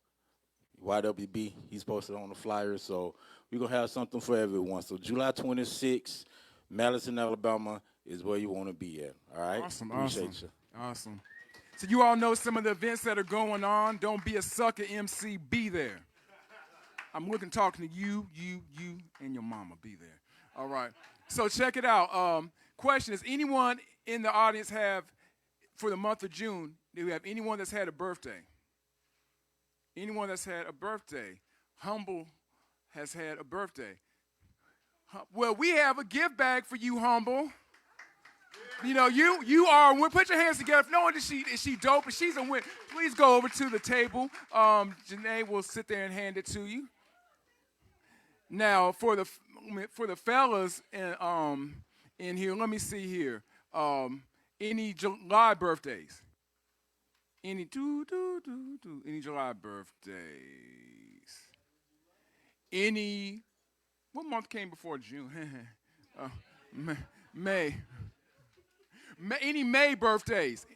YWB, he's posted on the flyer. So we're going to have something for everyone. So July 26th, Madison, Alabama is where you want to be at. All right? Awesome, Appreciate you. Awesome. So you all know some of the events that are going on. Don't be a sucker, MC. Be there. I'm talking to you, and your mama. Be there. All right. So check it out. Question is, anyone in the audience have, for the month of June, do we have anyone that's had a birthday? Anyone that's had a birthday? Humble has had a birthday. Well, we have a gift bag for you, Humble. You know, you are a winner. Put your hands together. If no one is she dope, and she's a winner. Please go over to the table. Janae will sit there and hand it to you. Now, for the fellas in here, let me see here. Any July birthdays? Any Any July birthdays? Any? What month came before June? May. Any May birthdays?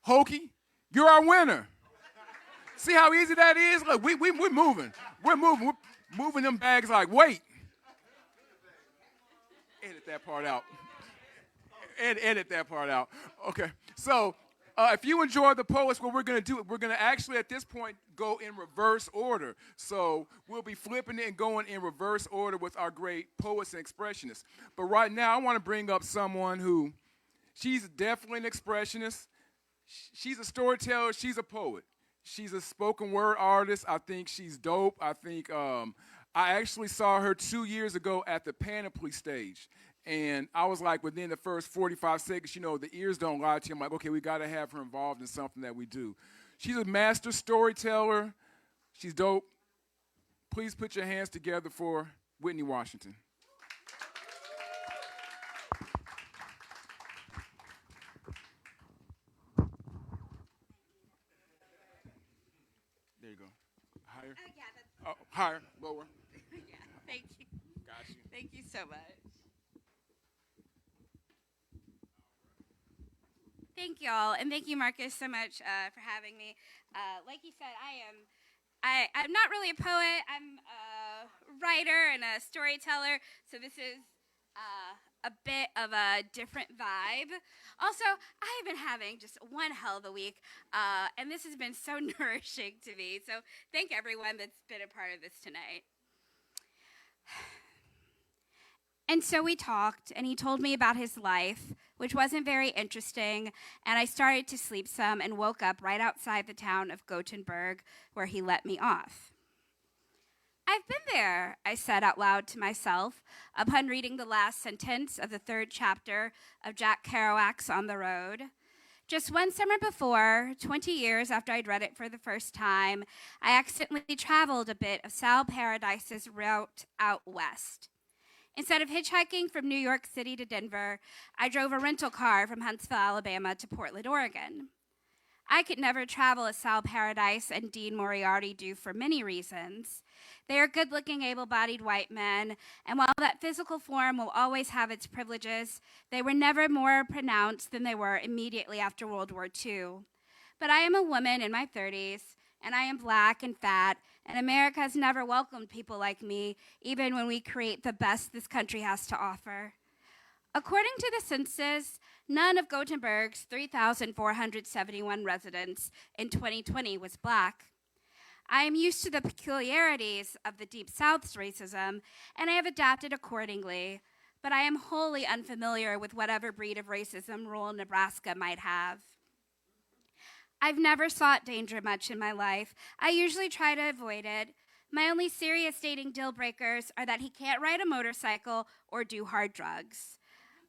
Hokey, you're our winner. See how easy that is? Look, we're moving. We're moving. We're moving them bags like, wait. Edit that part out. Edit that part out. Okay. So if you enjoy the poets, what we're going to do, we're going to actually at this point go in reverse order. So we'll be flipping it and going in reverse order with our great poets and expressionists. But right now, I want to bring up someone who, she's definitely an expressionist. She's a storyteller. She's a poet. She's a spoken word artist. I think she's dope. I think I actually saw her 2 years ago at the Panoply stage. And I was like, within the first 45 seconds, you know, the ears don't lie to you. I'm like, okay, we got to have her involved in something that we do. She's a master storyteller. She's dope. Please put your hands together for Whitney Washington. There you go. Higher? Yeah, that's higher, lower. yeah, thank you. Got you. Thank you so much. Thank y'all, and thank you, Marcus, so much for having me. Like you said, I'm not really a poet. I'm a writer and a storyteller, so this is a bit of a different vibe. Also, I have been having just one hell of a week, and this has been so nourishing to me. So thank everyone that's been a part of this tonight. And so we talked, and he told me about his life, which wasn't very interesting, and I started to sleep some and woke up right outside the town of Gothenburg, where he let me off. I've been there, I said out loud to myself upon reading the last sentence of the 3rd chapter of Jack Kerouac's On the Road. Just one summer before, 20 years after I'd read it for the first time, I accidentally traveled a bit of Sal Paradise's route out west. Instead of hitchhiking from New York City to Denver, I drove a rental car from Huntsville, Alabama to Portland, Oregon. I could never travel as Sal Paradise and Dean Moriarty do for many reasons. They are good-looking, able-bodied white men, and while that physical form will always have its privileges, they were never more pronounced than they were immediately after World War II. But I am a woman in my 30s, and I am black and fat, and America has never welcomed people like me, even when we create the best this country has to offer. According to the census, none of Gothenburg's 3,471 residents in 2020 was black. I am used to the peculiarities of the Deep South's racism, and I have adapted accordingly, but I am wholly unfamiliar with whatever breed of racism rural Nebraska might have. I've never sought danger much in my life. I usually try to avoid it. My only serious dating deal breakers are that he can't ride a motorcycle or do hard drugs.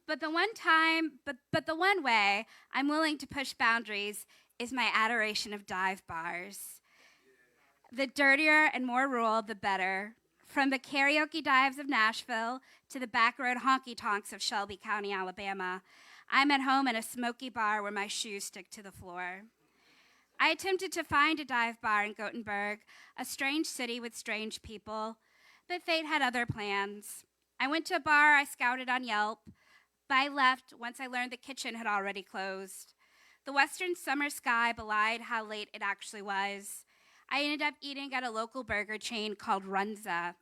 But the one way I'm willing to push boundaries is my adoration of dive bars. The dirtier and more rural, the better. From the karaoke dives of Nashville to the backroad honky-tonks of Shelby County, Alabama, I'm at home in a smoky bar where my shoes stick to the floor. I attempted to find a dive bar in Gothenburg, a strange city with strange people, but fate had other plans. I went to a bar I scouted on Yelp, but I left once I learned the kitchen had already closed. The western summer sky belied how late it actually was. I ended up eating at a local burger chain called Runza.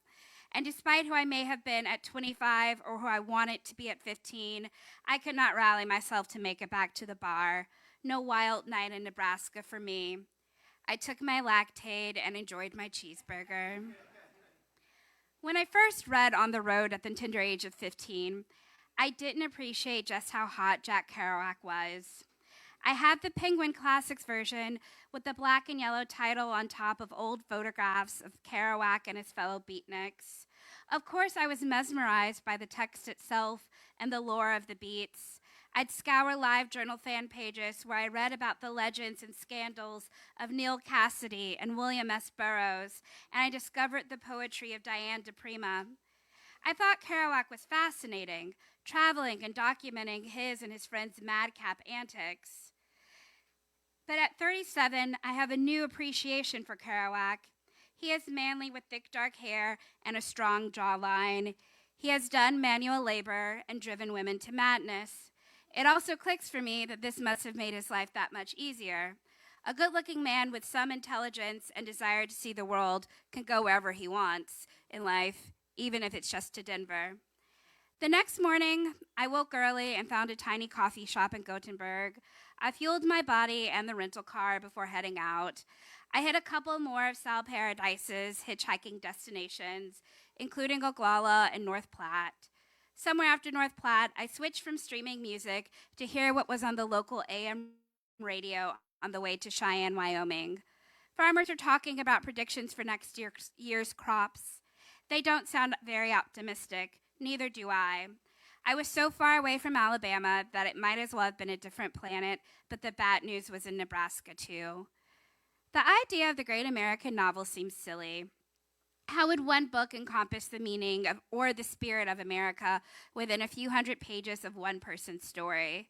And despite who I may have been at 25 or who I wanted to be at 15, I could not rally myself to make it back to the bar. No wild night in Nebraska for me. I took my Lactaid and enjoyed my cheeseburger. When I first read On the Road at the tender age of 15, I didn't appreciate just how hot Jack Kerouac was. I had the Penguin Classics version with the black and yellow title on top of old photographs of Kerouac and his fellow beatniks. Of course, I was mesmerized by the text itself and the lore of the beats. I'd scour live journal fan pages where I read about the legends and scandals of Neil Cassidy and William S. Burroughs, and I discovered the poetry of Diane DePrima. I thought Kerouac was fascinating, traveling and documenting his and his friends' madcap antics. But at 37, I have a new appreciation for Kerouac. He is manly with thick dark hair and a strong jawline. He has done manual labor and driven women to madness. It also clicks for me that this must have made his life that much easier. A good-looking man with some intelligence and desire to see the world can go wherever he wants in life, even if it's just to Denver. The next morning, I woke early and found a tiny coffee shop in Gothenburg. I fueled my body and the rental car before heading out. I hit a couple more of Sal Paradise's hitchhiking destinations, including Oglala and North Platte. Somewhere after North Platte, I switched from streaming music to hear what was on the local AM radio on the way to Cheyenne, Wyoming. Farmers are talking about predictions for next year's crops. They don't sound very optimistic. Neither do I. I was so far away from Alabama that it might as well have been a different planet, but the bad news was in Nebraska too. The idea of the great American novel seems silly. How would one book encompass the meaning of or the spirit of America within a few hundred pages of one person's story?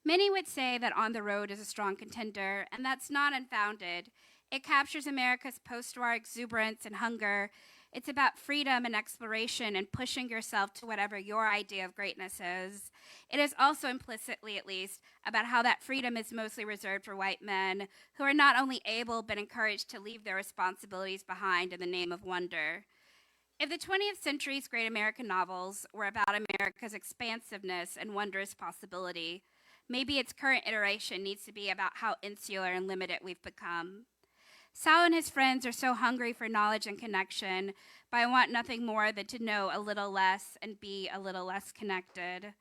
Many would say that On the Road is a strong contender, and that's not unfounded. It captures America's post-war exuberance and hunger. It's about freedom and exploration and pushing yourself to whatever your idea of greatness is. It is also implicitly, at least, about how that freedom is mostly reserved for white men who are not only able but encouraged to leave their responsibilities behind in the name of wonder. If the 20th century's great American novels were about America's expansiveness and wondrous possibility, maybe its current iteration needs to be about how insular and limited we've become. Sal and his friends are so hungry for knowledge and connection, but I want nothing more than to know a little less and be a little less connected.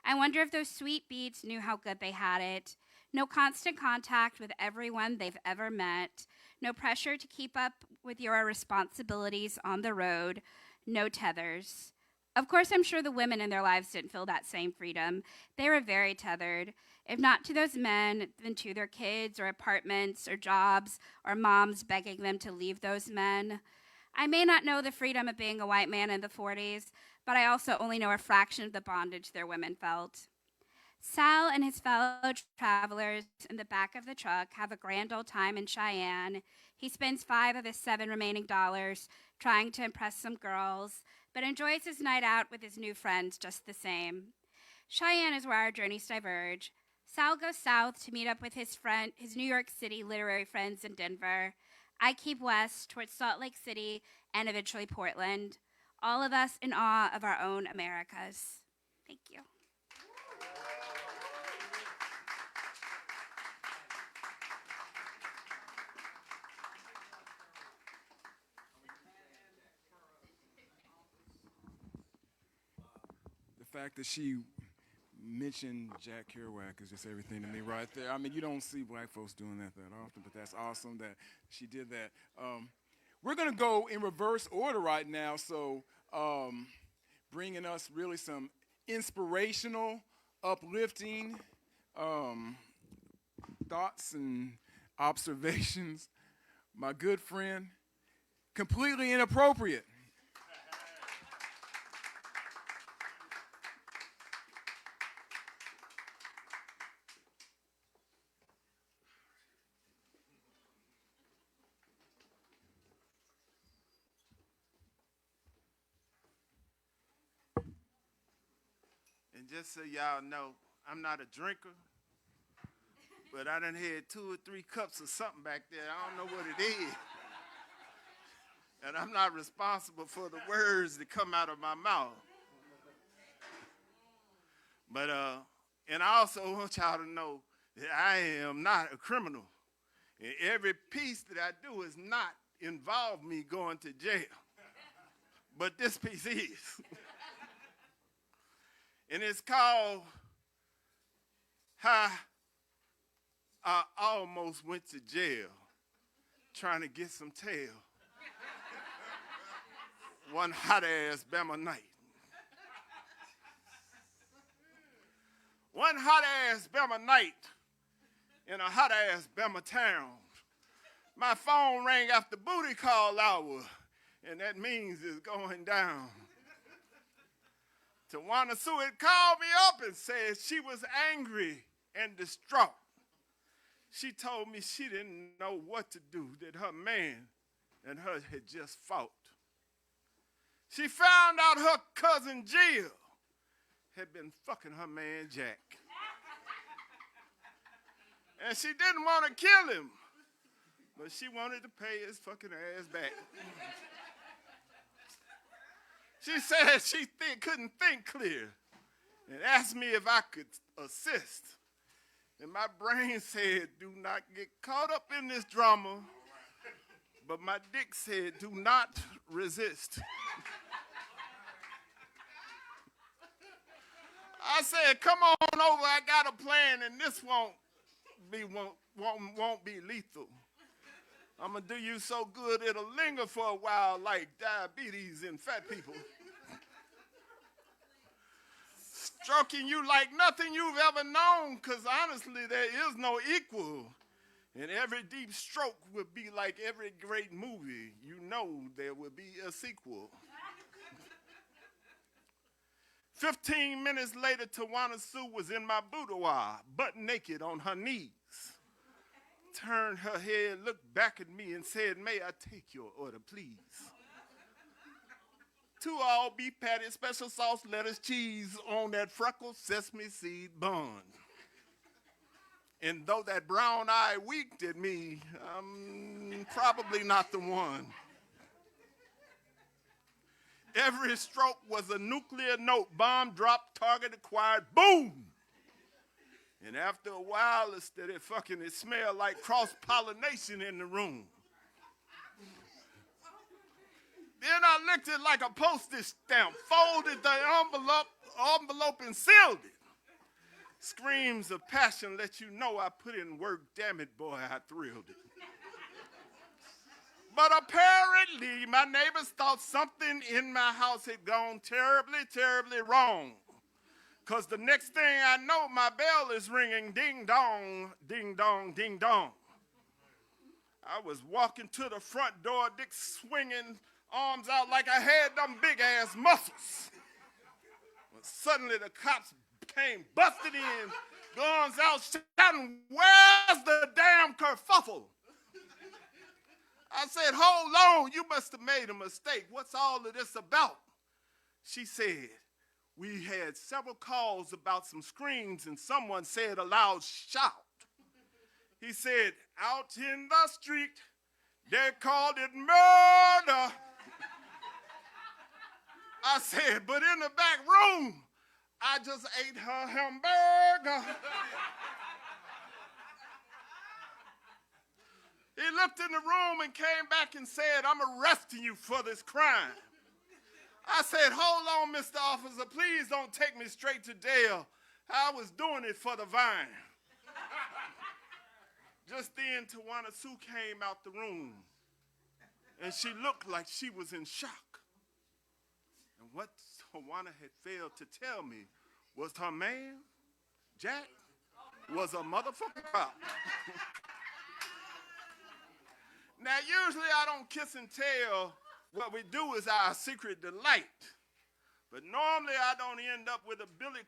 I wonder if those sweet beads knew how good they had it. No constant contact with everyone they've ever met. No pressure to keep up with your responsibilities on the road. No tethers. Of course, I'm sure the women in their lives didn't feel that same freedom. They were very tethered, if not to those men, then to their kids or apartments or jobs or moms begging them to leave those men. I may not know the freedom of being a white man in the 40s, but I also only know a fraction of the bondage their women felt. Sal and his fellow travelers in the back of the truck have a grand old time in Cheyenne. He spends 5 of his 7 remaining dollars trying to impress some girls, but enjoys his night out with his new friends just the same. Cheyenne is where our journeys diverge. Sal goes south to meet up with his New York City literary friends in Denver. I keep west towards Salt Lake City and eventually Portland, all of us in awe of our own Americas. Thank you. The fact that she mentioned Jack Kerouac is just everything to me right there. I mean, you don't see black folks doing that often, but that's awesome that she did that. We're going to go in reverse order right now, so bringing us really some inspirational, uplifting thoughts and observations. My good friend, completely inappropriate. And just so y'all know, I'm not a drinker, but I done had 2 or 3 cups of something back there. I don't know what it is. And I'm not responsible for the words that come out of my mouth. But, and I also want y'all to know that I am not a criminal. And every piece that I do is not involve me going to jail. But this piece is. And it's called How I Almost Went to Jail Trying to Get Some Tail one hot-ass Bama night. One hot-ass Bama night in a hot-ass Bama town. My phone rang after booty call hour, and that means it's going down. Tawana Seward called me up and said she was angry and distraught. She told me she didn't know what to do, that her man and her had just fought. She found out her cousin Jill had been fucking her man Jack. And she didn't want to kill him, but she wanted to pay his fucking ass back. She said she couldn't think clear and asked me if I could assist. And my brain said, do not get caught up in this drama. But my dick said, do not resist. I said, come on over, I got a plan, and this won't be lethal. I'm gonna do you so good it'll linger for a while like diabetes in fat people. Stroking you like nothing you've ever known, because honestly, there is no equal. And every deep stroke would be like every great movie. You know there will be a sequel. 15 minutes later, Tawana Sue was in my boudoir, butt naked on her knees. Turned her head, looked back at me, and said, may I take your order, please? 2 all beef patties, special sauce, lettuce, cheese on that freckled sesame seed bun. And though that brown eye winked at me, I'm probably not the one. Every stroke was a nuclear note, bomb dropped, target acquired, boom! And after a while, instead of fucking, it smelled like cross-pollination in the room. Then I licked it like a postage stamp, folded the envelope and sealed it. Screams of passion let you know I put in work. Damn it, boy, I thrilled it. But apparently, my neighbors thought something in my house had gone terribly, terribly wrong. Because the next thing I know, my bell is ringing, ding dong, ding dong, ding dong. I was walking to the front door, dick swinging, arms out like I had them big-ass muscles. But suddenly the cops came busted in, guns out, shouting, where's the damn kerfuffle? I said, hold on, you must have made a mistake. What's all of this about? She said, we had several calls about some screams and someone said a loud shout. He said, out in the street, they called it murder. I said, but in the back room, I just ate her hamburger. He looked in the room and came back and said, I'm arresting you for this crime. I said, hold on, Mr. Officer, please don't take me straight to jail. I was doing it for the vine. Just then, Tawana Sue came out the room, and she looked like she was in shock. And what Tawana had failed to tell me was her man, Jack, was a motherfucking cop. Now, usually I don't kiss and tell. What we do is our secret delight. But normally I don't end up with a billy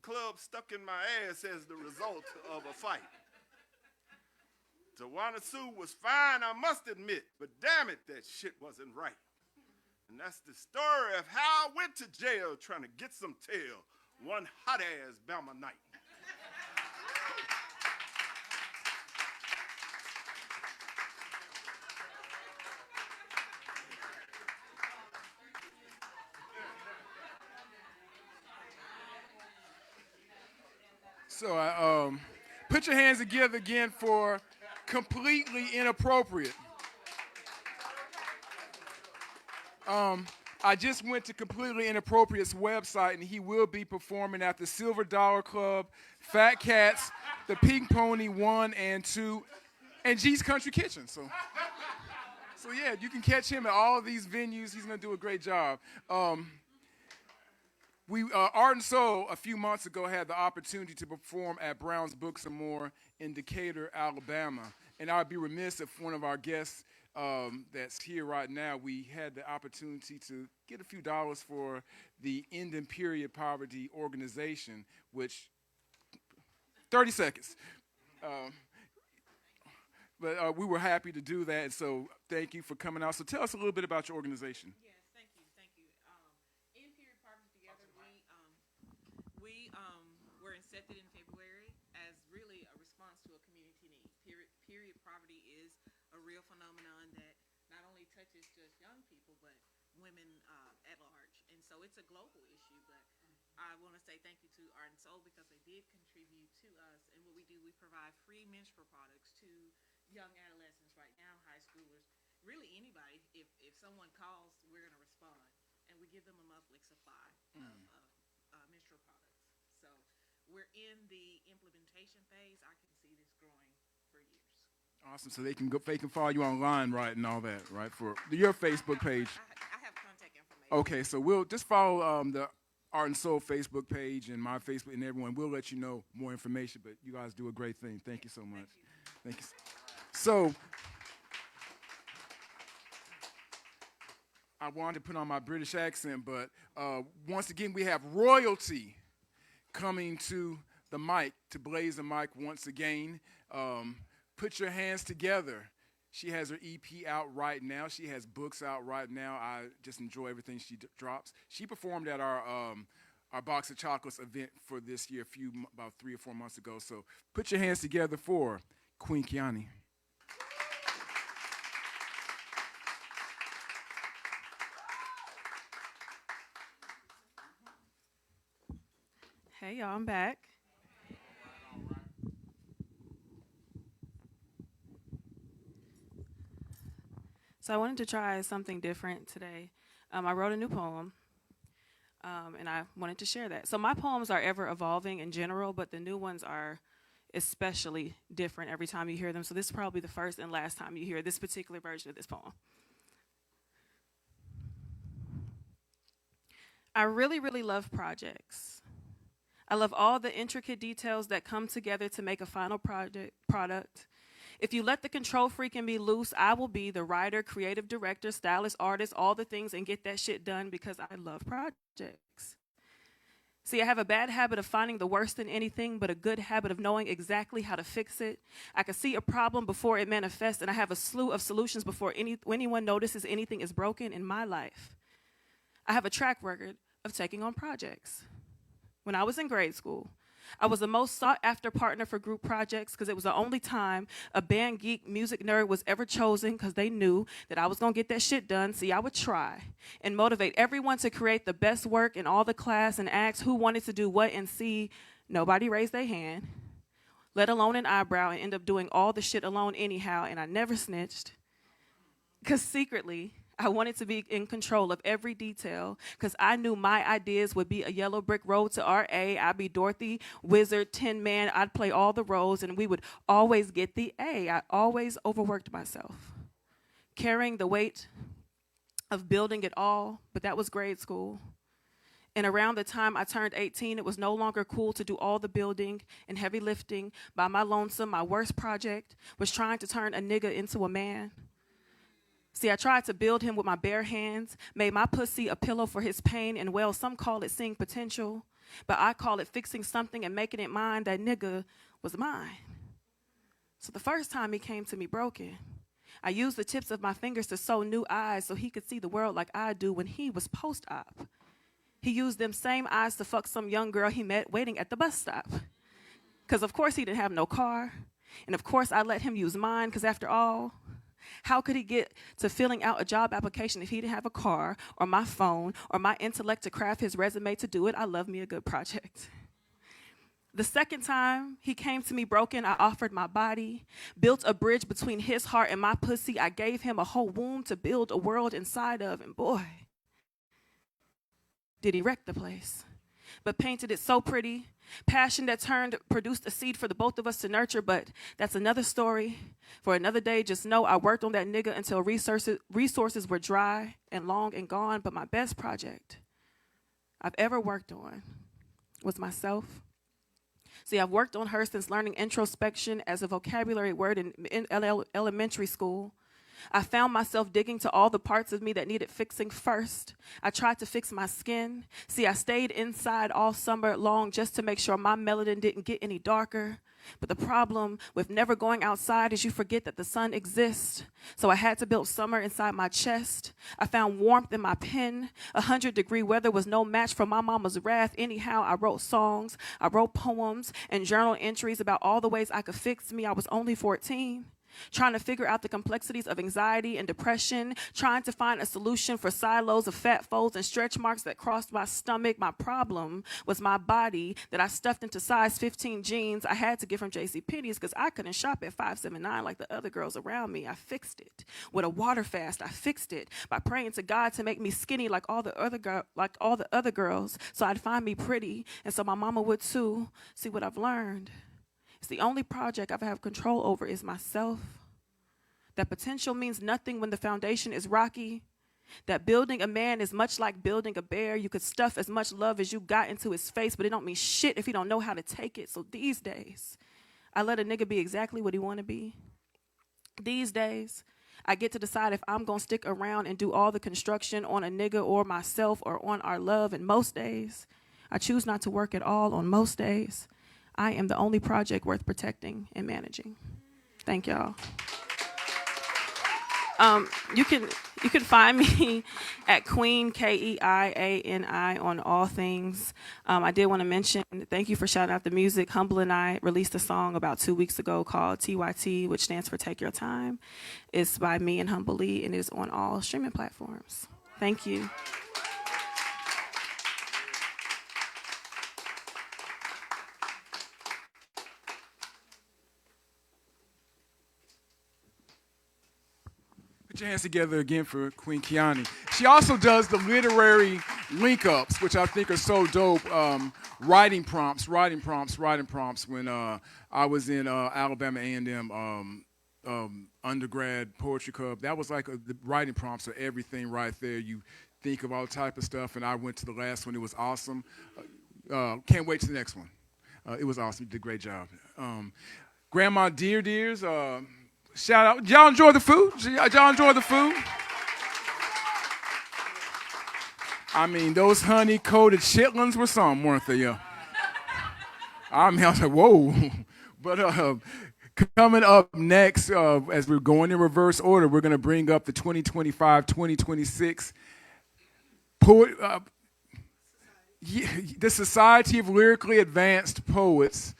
club stuck in my ass as the result of a fight. Tawana Sue was fine, I must admit, but damn it, that shit wasn't right. And that's the story of how I went to jail trying to get some tail one hot-ass Bama night. So put your hands together again for completely inappropriate. I just went to Completely Inappropriate's website, and he will be performing at the Silver Dollar Club, Fat Cats, the Pink Pony 1 and 2, and G's Country Kitchen. So yeah, you can catch him at all of these venues. He's going to do a great job. Art and Soul, a few months ago, had the opportunity to perform at Brown's Books and More in Decatur, Alabama. And I'd be remiss if one of our guests that's here right now, we had the opportunity to get a few dollars for the Ending Period Poverty organization, which, 30 seconds. But we were happy to do that, so thank you for coming out. So tell us a little bit about your organization. Yes, thank you. we were incepted in February as really a response to a community need. Period poverty is a real phenomenon that not only touches just young people, but women at large. And so it's a global issue, but I want to say thank you to Art and Soul because they did contribute to us. And what we do, we provide free menstrual products to young adolescents right now, high schoolers, really anybody. If someone calls, we're going to respond. And we give them a monthly supply of menstrual products. So we're in the implementation phase. I can see this growing for years. Awesome. So they can follow you online, right, and all that, right, for your Facebook page. I have contact information. Okay, so we'll just follow the Art and Soul Facebook page and my Facebook and everyone. We'll let you know more information, but you guys do a great thing. Thank you so much. Thank you. So I wanted to put on my British accent, but once again, we have royalty coming to the mic, to blaze the mic once again. Put your hands together. She has her EP out right now. She has books out right now. I just enjoy everything she drops. She performed at our Box of Chocolates event for this year about 3 or 4 months ago. So put your hands together for Queen Kiani. Hey, y'all, I'm back. So I wanted to try something different today. I wrote a new poem, and I wanted to share that. So my poems are ever evolving in general, but the new ones are especially different every time you hear them. So this is probably the first and last time you hear this particular version of this poem. I really, really love projects. I love all the intricate details that come together to make a final product. If you let the control freak in me loose, I will be the writer, creative director, stylist, artist, all the things, and get that shit done because I love projects. See, I have a bad habit of finding the worst in anything, but a good habit of knowing exactly how to fix it. I can see a problem before it manifests, and I have a slew of solutions before anyone notices anything is broken in my life. I have a track record of taking on projects. When I was in grade school, I was the most sought-after partner for group projects because it was the only time a band geek music nerd was ever chosen because they knew that I was going to get that shit done. See, I would try and motivate everyone to create the best work in all the class and ask who wanted to do what, and see, nobody raised their hand, let alone an eyebrow, and end up doing all the shit alone anyhow, and I never snitched because secretly, I wanted to be in control of every detail because I knew my ideas would be a yellow brick road to RA. I'd be Dorothy, Wizard, Tin Man. I'd play all the roles, and we would always get the A. I always overworked myself, carrying the weight of building it all, but that was grade school. And around the time I turned 18, it was no longer cool to do all the building and heavy lifting by my lonesome. My worst project was trying to turn a nigga into a man. See, I tried to build him with my bare hands, made my pussy a pillow for his pain, and well, some call it seeing potential, but I call it fixing something and making it mine. That nigga was mine. So the first time he came to me broken, I used the tips of my fingers to sew new eyes so he could see the world like I do when he was post-op. He used them same eyes to fuck some young girl he met waiting at the bus stop. Because of course he didn't have no car, and of course I let him use mine, because after all, how could he get to filling out a job application if he didn't have a car or my phone or my intellect to craft his resume to do it? I love me a good project. The second time he came to me broken, I offered my body, built a bridge between his heart and my pussy. I gave him a whole womb to build a world inside of, and boy, did he wreck the place. But painted it so pretty. Passion that produced a seed for the both of us to nurture, but that's another story for another day. Just know I worked on that nigga until resources were dry and long and gone, but my best project I've ever worked on was myself. See, I've worked on her since learning introspection as a vocabulary word in elementary school. I found myself digging to all the parts of me that needed fixing first. I tried to fix my skin. See, I stayed inside all summer long just to make sure my melanin didn't get any darker. But the problem with never going outside is you forget that the sun exists. So I had to build summer inside my chest. I found warmth in my pen. 100-degree weather was no match for my mama's wrath. Anyhow, I wrote songs, I wrote poems, and journal entries about all the ways I could fix me. I was only 14. Trying to figure out the complexities of anxiety and depression, trying to find a solution for silos of fat folds and stretch marks that crossed my stomach. My problem was my body that I stuffed into size 15 jeans I had to get from JCPenney's because I couldn't shop at 579 like the other girls around me. I fixed it with a water fast. I fixed it by praying to God to make me skinny like all the other girls, so I'd find me pretty, and so my mama would too. See what I've learned? It's the only project I have control over is myself. That potential means nothing when the foundation is rocky. That building a man is much like building a bear. You could stuff as much love as you got into his face, but it don't mean shit if he don't know how to take it. So these days, I let a nigga be exactly what he want to be. These days, I get to decide if I'm going to stick around and do all the construction on a nigga or myself or on our love. And most days, I choose not to work at all. On most days, I am the only project worth protecting and managing. Thank y'all. You can find me at Queen, Keiani, on all things. I did want to mention, thank you for shouting out the music. Humble and I released a song about 2 weeks ago called TYT, which stands for Take Your Time. It's by me and Humble Lee, and it is on all streaming platforms. Thank you. Put your hands together again for Queen Keiani. She also does the literary link-ups, which I think are so dope. Writing prompts when I was in Alabama A&M undergrad poetry club. That was like the writing prompts are everything right there. You think of all type of stuff, and I went to the last one. It was awesome. Can't wait to the next one. It was awesome. You did a great job. Grandma Dears, shout out. Y'all enjoy the food? Y'all enjoy the food? I mean, those honey-coated chitlins were something, weren't they? Yeah. I mean, I was like, whoa. But coming up next, as we're going in reverse order, we're going to bring up the 2025-2026 the Society of Lyrically Advanced Poets.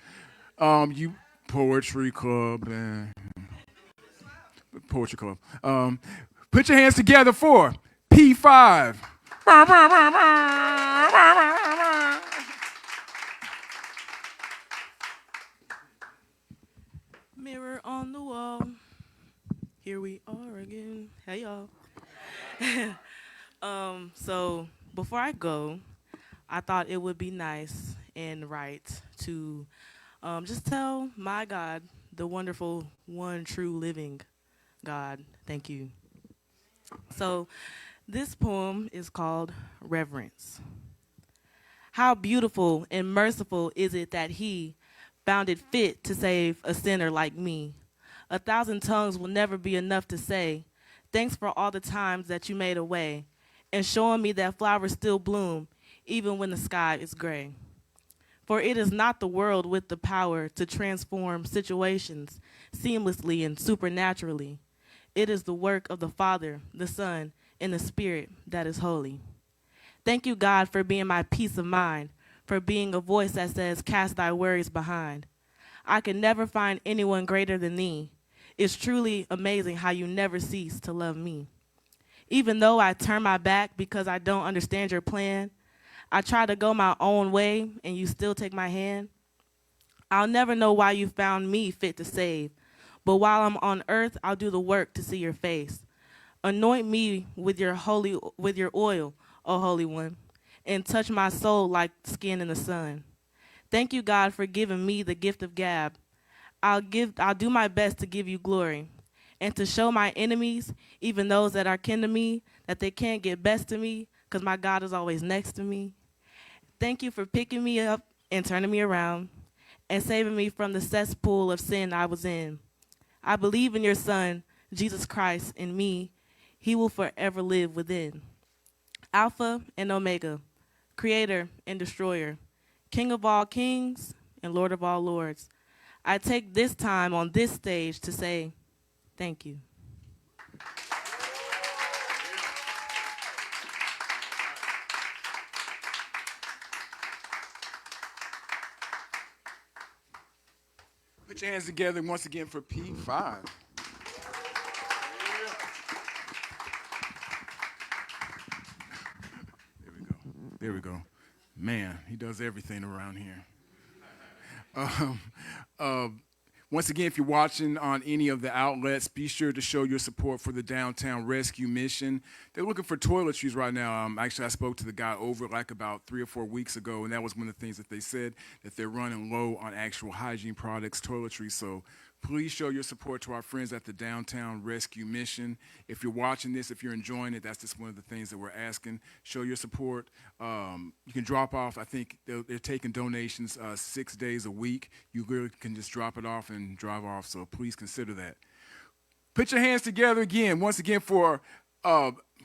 Poetry Club. Poetry Club. Put your hands together for P5. Mirror on the wall. Here we are again. Hey, y'all. So before I go, I thought it would be nice and right to just tell my God, the wonderful, one true living God, thank you. So this poem is called Reverence. How beautiful and merciful is it that he found it fit to save a sinner like me. 1,000 tongues will never be enough to say, thanks for all the times that you made a way and showing me that flowers still bloom even when the sky is gray. For it is not the world with the power to transform situations seamlessly and supernaturally. It is the work of the Father, the Son, and the Spirit that is holy. Thank you, God, for being my peace of mind, for being a voice that says, cast thy worries behind. I can never find anyone greater than thee. It's truly amazing how you never cease to love me. Even though I turn my back because I don't understand your plan, I try to go my own way and you still take my hand. I'll never know why you found me fit to save, but while I'm on earth, I'll do the work to see your face. Anoint me with your oil, O Holy One, and touch my soul like skin in the sun. Thank you, God, for giving me the gift of gab. I'll do my best to give you glory and to show my enemies, even those that are kin to me, that they can't get best of me because my God is always next to me. Thank you for picking me up and turning me around and saving me from the cesspool of sin I was in. I believe in your Son, Jesus Christ, in me. He will forever live within. Alpha and Omega, Creator and Destroyer, King of all kings and Lord of all lords. I take this time on this stage to say thank you. Put your hands together once again for P5. There we go. There we go. Man, he does everything around here. Once again, if you're watching on any of the outlets, be sure to show your support for the Downtown Rescue Mission. They're looking for toiletries right now. Actually, I spoke to the guy over like about 3 or 4 weeks ago, and that was one of the things that they said, that they're running low on actual hygiene products, toiletries. So please show your support to our friends at the Downtown Rescue Mission. If you're watching this, if you're enjoying it, that's just one of the things that we're asking. Show your support. You can drop off. I think they're taking donations 6 days a week. You literally can just drop it off and drive off, so please consider that. Put your hands together again, once again, for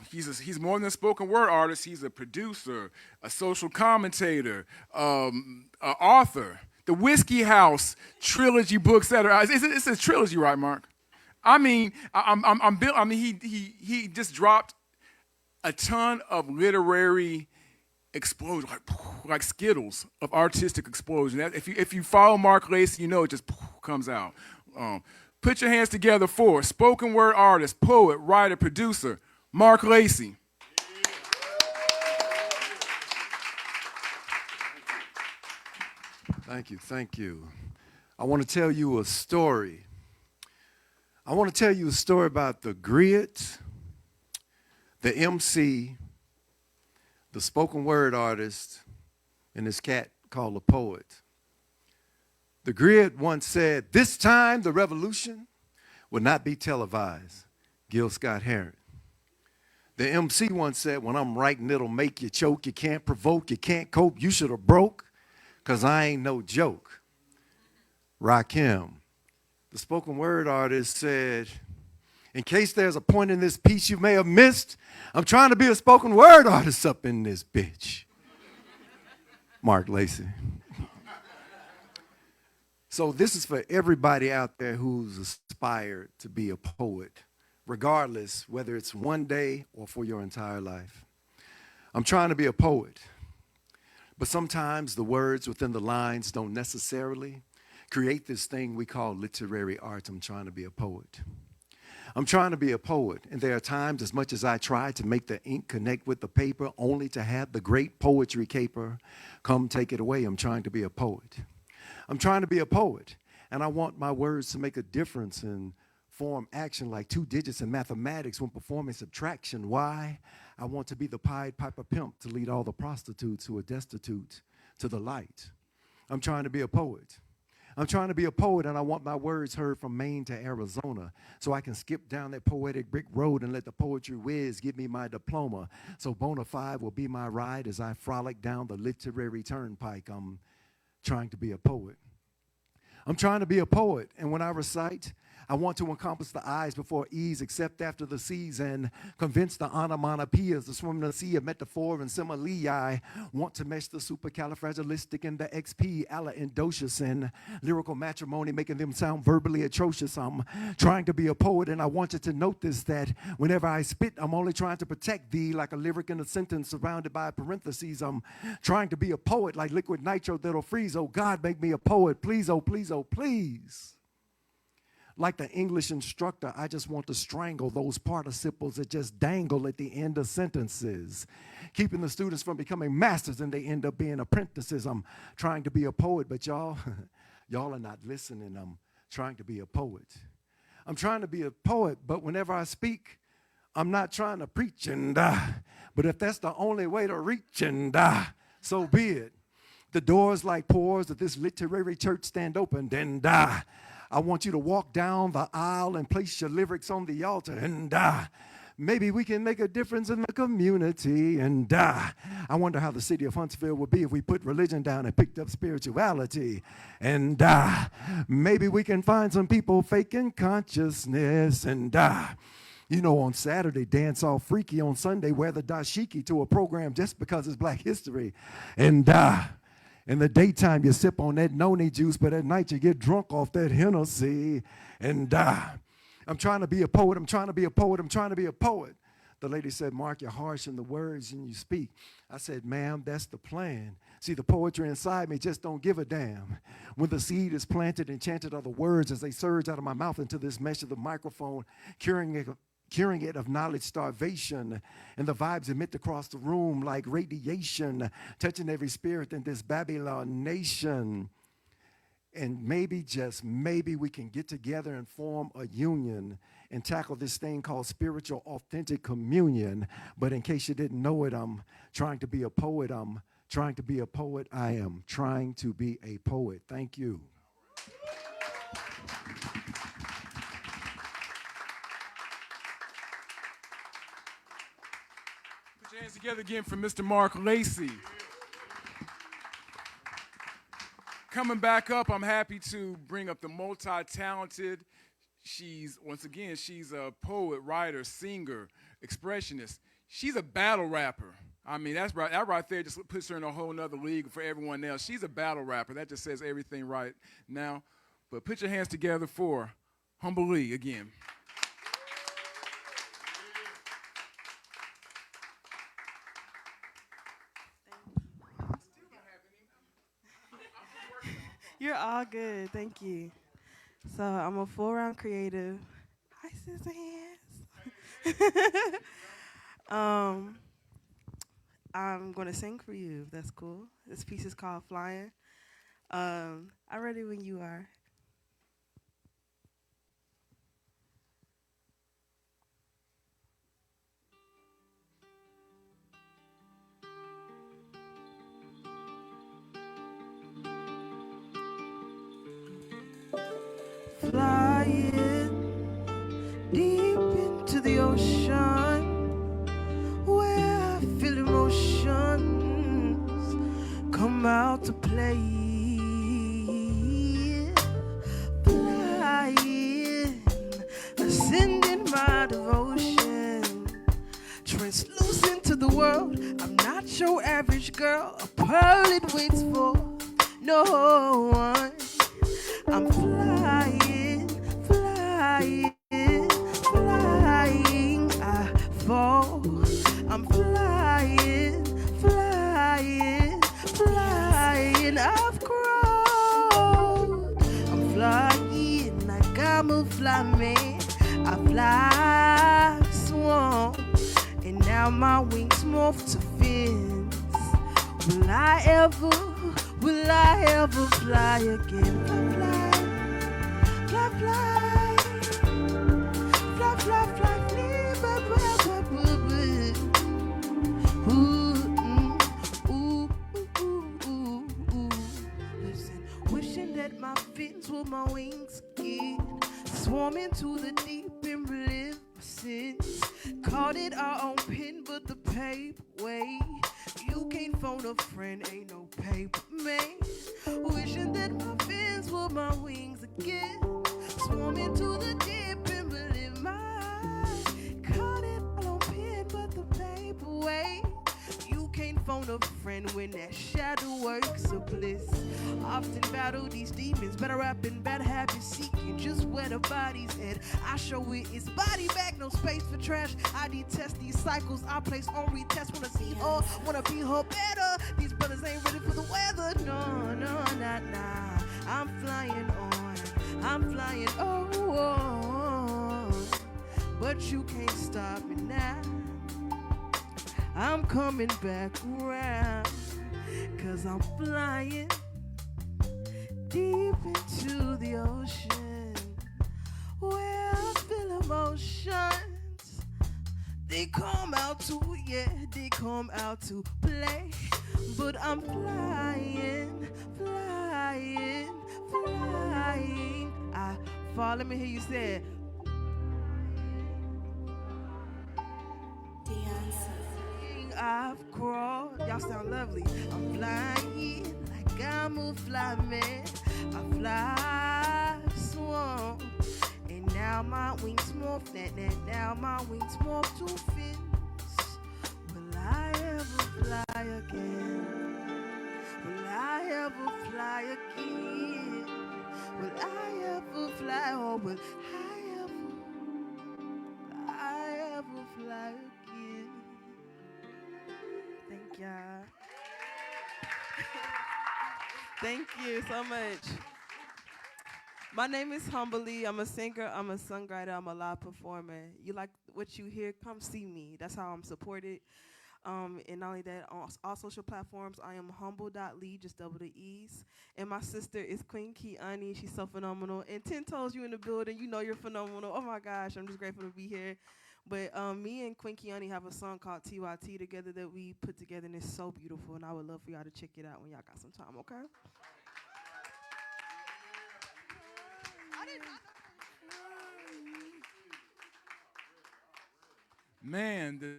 he's more than a spoken word artist. He's a producer, a social commentator, an author. The Whiskey House trilogy books that are it's a trilogy, right, Mark? I mean, he just dropped a ton of literary explosion, like Skittles of artistic explosion. If you follow Mark Lacey, you know it just comes out. Put your hands together for spoken word artist, poet, writer, producer, Mark Lacey. Thank you, thank you. I want to tell you a story. I want to tell you a story about the grit, the MC, the spoken word artist, and this cat called a poet. The grit once said, "This time the revolution will not be televised." Gil Scott-Heron. The MC once said, "When I'm writing, it'll make you choke. You can't provoke, you can't cope. You should have broke, 'cause I ain't no joke." Rakim, the spoken word artist, said, "In case there's a point in this piece you may have missed, I'm trying to be a spoken word artist up in this bitch." Mark Lacey. So this is for everybody out there who's aspired to be a poet, regardless whether it's one day or for your entire life. I'm trying to be a poet. But sometimes the words within the lines don't necessarily create this thing we call literary art. I'm trying to be a poet. I'm trying to be a poet, and there are times, as much as I try to make the ink connect with the paper, only to have the great poetry caper come take it away. I'm trying to be a poet. I'm trying to be a poet, and I want my words to make a difference and form action like 2 digits in mathematics when performing subtraction. Why? I want to be the Pied Piper pimp to lead all the prostitutes who are destitute to the light. I'm trying to be a poet. I'm trying to be a poet, and I want my words heard from Maine to Arizona so I can skip down that poetic brick road and let the poetry whiz give me my diploma. So bona fide will be my ride as I frolic down the literary turnpike. I'm trying to be a poet. I'm trying to be a poet, and when I recite, I want to encompass the eyes before ease, except after the seas, and convince the onomatopoeias to swim in the sea of metaphor and simile. I want to mesh the supercalifragilistic and the XP, ala-endocious, and lyrical matrimony, making them sound verbally atrocious. I'm trying to be a poet, and I want you to notice that whenever I spit, I'm only trying to protect thee like a lyric in a sentence surrounded by parentheses. I'm trying to be a poet like liquid nitro that'll freeze. Oh, God, make me a poet. Please, oh, please, oh, please. Like the English instructor, I just want to strangle those participles that just dangle at the end of sentences, keeping the students from becoming masters and they end up being apprentices. I'm trying to be a poet, but y'all are not listening. I'm trying to be a poet. I'm trying to be a poet, but whenever I speak, I'm not trying to preach and but if that's the only way to reach and so be it. The doors like pores of this literary church stand open and I want you to walk down the aisle and place your lyrics on the altar, and maybe we can make a difference in the community. And I wonder how the city of Huntsville would be if we put religion down and picked up spirituality. And maybe we can find some people faking consciousness. And you know, on Saturday, dance all freaky. On Sunday, wear the dashiki to a program just because it's Black History. And In the daytime, you sip on that noni juice, but at night you get drunk off that Hennessy and die. I'm trying to be a poet. I'm trying to be a poet. I'm trying to be a poet. The lady said, Mark, you're harsh in the words and you speak. I said, ma'am, that's the plan. See, the poetry inside me just don't give a damn. When the seed is planted, enchanted are the words as they surge out of my mouth into this mesh of the microphone, curing it of knowledge starvation. And the vibes emit across the room like radiation, touching every spirit in this Babylon nation. And maybe, just maybe, we can get together and form a union and tackle this thing called spiritual authentic communion. But in case you didn't know it, I'm trying to be a poet. I'm trying to be a poet. I am trying to be a poet. Thank you. Put your hands together again for Mr. Mark Lacey. Coming back up, I'm happy to bring up the multi-talented. She's a poet, writer, singer, expressionist. She's a battle rapper. I mean, that right there just puts her in a whole nother league for everyone else. She's a battle rapper. That just says everything right now. But put your hands together for Humble Lee again. You're all good. Thank you. So I'm a full-round creative. Hi, sister hands. I'm going to sing for you, if that's cool. This piece is called Flying. I'm ready when you are. Flying deep into the ocean, where I feel emotions come out to play. Flying, ascending my devotion, translucent to the world. I'm not your average girl, a pearl it waits for no one. I'm flying, flying, flying, I fall. I'm flying, flying, flying, I've grown. I'm flying like I'm a fly man. I fly, swarm, and now my wings morph to fins. Will I ever fly again? Fly, fly, fly, fly, fly, fly, listen, wishing that my fins were my wings again, swarming to the deep and relive my sins. Caught it our own pen, but the paper way. You can't phone a friend, ain't no paper man. Wishing that my fins were my wings again, swarming to the deep and believe mine. Caught it all on pen, but the paper way. You can't phone a friend when that shadow works of bliss. Often battle these demons, better rapping, bad habits, seeking just where the body's head. I show it its body back, no space for trash. I detest these cycles I place on retest. Wanna see her, wanna be her better. These brothers ain't ready for the weather. No, nah. I'm flying on, I'm flying on, but you can't stop me now. I'm coming back around, 'cause I'm flying deep into the ocean, where I feel emotions. They come out to play. But I'm flying, flying, flying. I fall. Let me hear you say it. I've crawled. Y'all sound lovely. I'm flying like I'm a fly man. I fly, swarm, and now my wings morph. Now my wings morph to fins. Will I ever fly again? Will I fly again? Will I ever fly, or will I ever fly again? Thank y'all. Thank you so much. My name is Humbly. I'm a singer, I'm a songwriter, I'm a live performer. You like what you hear, come see me. That's how I'm supported. And not only that, on all social platforms, I am humble.lee, just double the E's. And my sister is Queen Kiani. She's so phenomenal. And 10 Toes, you in the building. You know you're phenomenal. Oh, my gosh. I'm just grateful to be here. But me and Queen Kiani have a song called TYT together that we put together, and it's so beautiful. And I would love for y'all to check it out when y'all got some time, okay? Man, the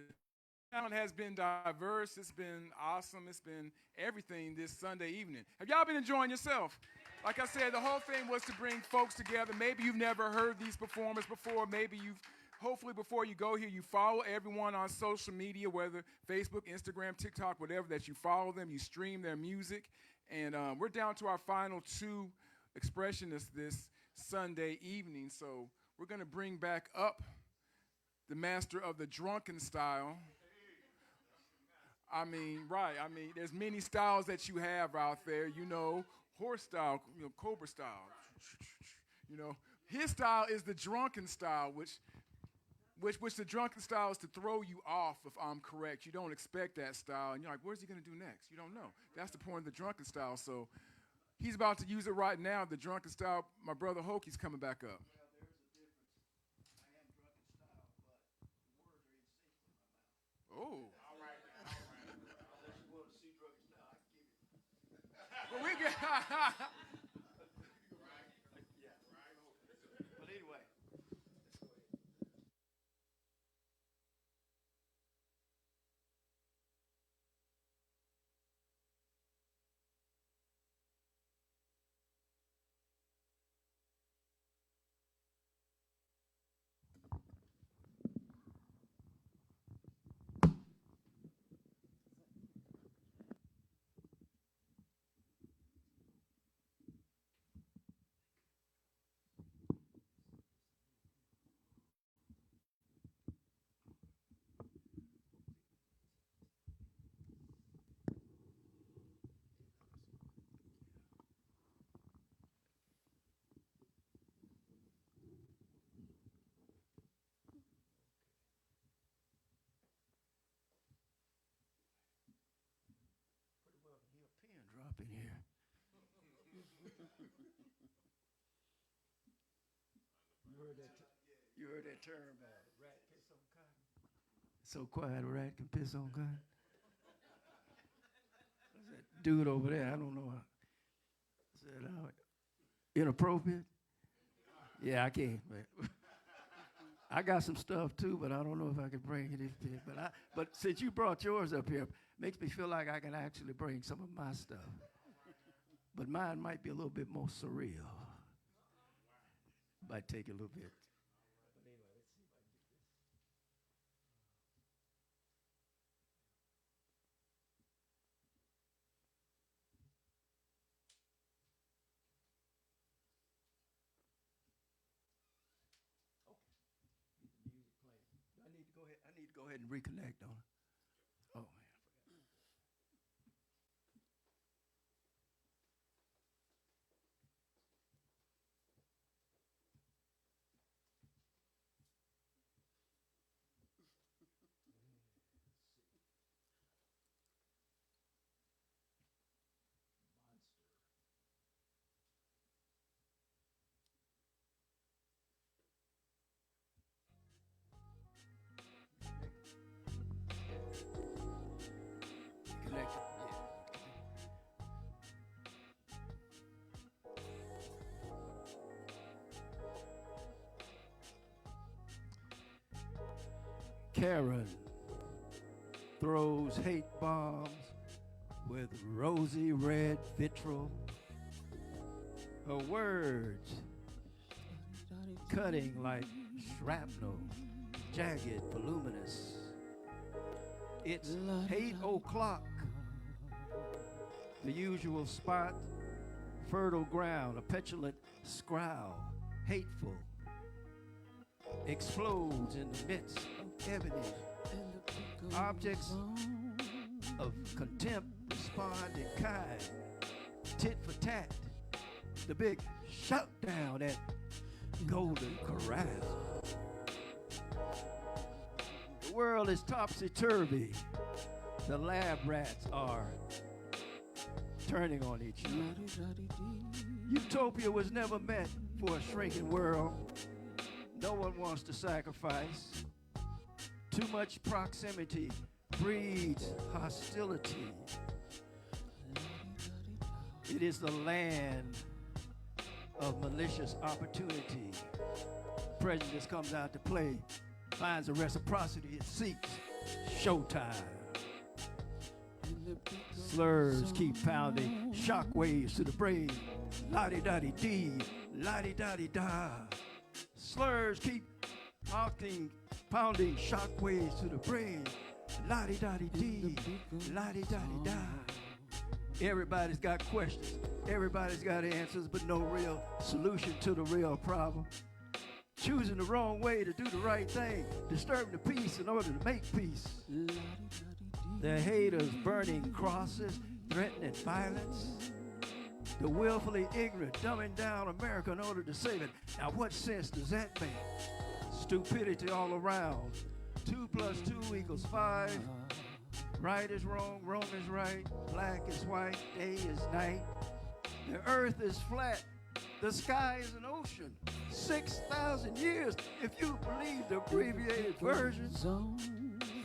town has been diverse. It's been awesome. It's been everything this Sunday evening. Have y'all been enjoying yourself? Like I said, the whole thing was to bring folks together. Maybe you've never heard these performers before. Maybe hopefully before you go here, you follow everyone on social media, whether Facebook, Instagram, TikTok, whatever, that you follow them, you stream their music. And we're down to our final 2 expressionists this Sunday evening. So we're going to bring back up the master of the drunken style. I mean, right. I mean, there's many styles that you have out there, horse style, cobra style. His style is the drunken style, which the drunken style is to throw you off, if I'm correct. You don't expect that style, and you're like, where's he going to do next? You don't know. That's the point of the drunken style. So he's about to use it right now, the drunken style. My brother Hokey's coming back up. Oh. All right. Unless you want to see drunken style, I can give it. Well, we get. Yeah. But anyway. Pin drop in here. You heard that term, rat piss on cotton? So quiet, a rat can piss on cotton. That dude over there, I don't know. Said, inappropriate? Yeah, I can't. I got some stuff too, but I don't know if I can bring it. But since you brought yours up here, makes me feel like I can actually bring some of my stuff. But mine might be a little bit more surreal. Might take a little bit. But anyway, let's see if I can get this. Okay. Get the music playing. I need to go ahead and reconnect on it. Oh man. Connected. Karen throws hate bombs with rosy red vitriol. Her words cutting like shrapnel, jagged, voluminous. It's 8 o'clock, the usual spot fertile ground, a petulant scowl, hateful, explodes in the midst of ebony. Objects of contempt respond in kind, tit for tat, the big shutdown at Golden Corral. The world is topsy-turvy. The lab rats are turning on each other. Utopia was never meant for a shrinking world. No one wants to sacrifice. Too much proximity breeds hostility. It is the land of malicious opportunity. Prejudice comes out to play, finds a reciprocity it seeks. Showtime. Slurs keep pounding, shockwaves to the brain. La-di-da-di-dee, la-di-da-di-da. Slurs keep pounding shockwaves to the brain. La-di-da-di-dee, la-di-da-di-da. Everybody's got questions. Everybody's got answers, but no real solution to the real problem. Choosing the wrong way to do the right thing, disturbing the peace in order to make peace. The haters burning crosses, threatening violence. The willfully ignorant dumbing down America in order to save it. Now what sense does that make? Stupidity all around. 2 + 2 = 5. Right is wrong, wrong is right, black is white, day is night. The earth is flat, the sky is an ocean. 6,000 years, if you believe the abbreviated versions.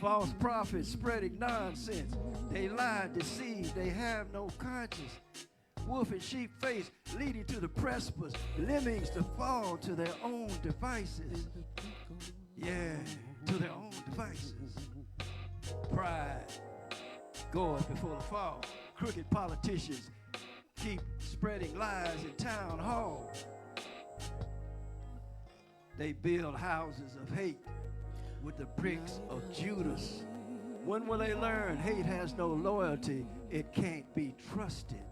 False prophets spreading nonsense. They lie, deceive, they have no conscience. Wolf in sheep face leading to the precipice. Lemmings to fall to their own devices. Yeah, to their own devices. Pride goeth before the fall. Crooked politicians keep spreading lies in town hall. They build houses of hate with the bricks of Judas. When will they learn hate has no loyalty? It can't be trusted.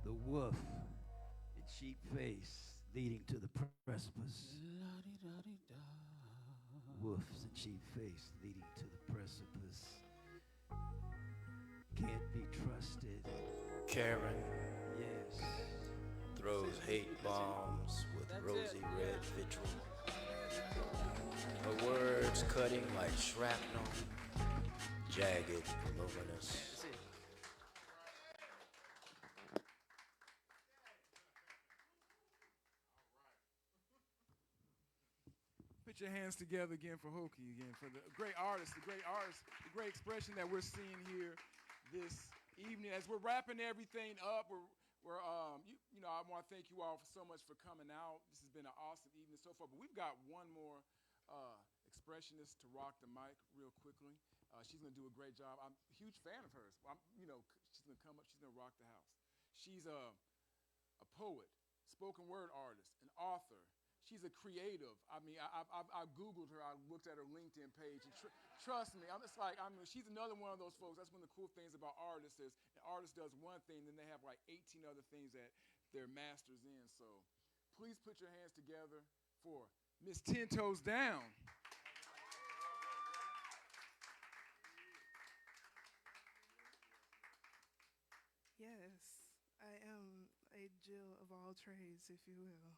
The wolf in sheep face leading to the precipice. Wolves in sheep face leading to the precipice. Can't be trusted. Karen Yes. throws hate bombs with rosy red vitriol. Her words cutting like shrapnel, jagged, luminous. Put your hands together again for Hokie again, for the great artist, the great expression that we're seeing here this evening. As we're wrapping everything up, I want to thank you all so much for coming out. This has been an awesome evening so far, but we've got one more expressionist to rock the mic real quickly. She's going to do a great job. I'm a huge fan of hers. She's going to come up, she's going to rock the house. She's a poet, spoken word artist, an author. She's a creative. I mean, I Googled her. I looked at her LinkedIn page. And trust me, she's another one of those folks. That's one of the cool things about artists is an artist does one thing, then they have like 18 other things that they're masters in. So please put your hands together for Miss 10 Toes Down. Yes, I am a Jill of all trades, if you will.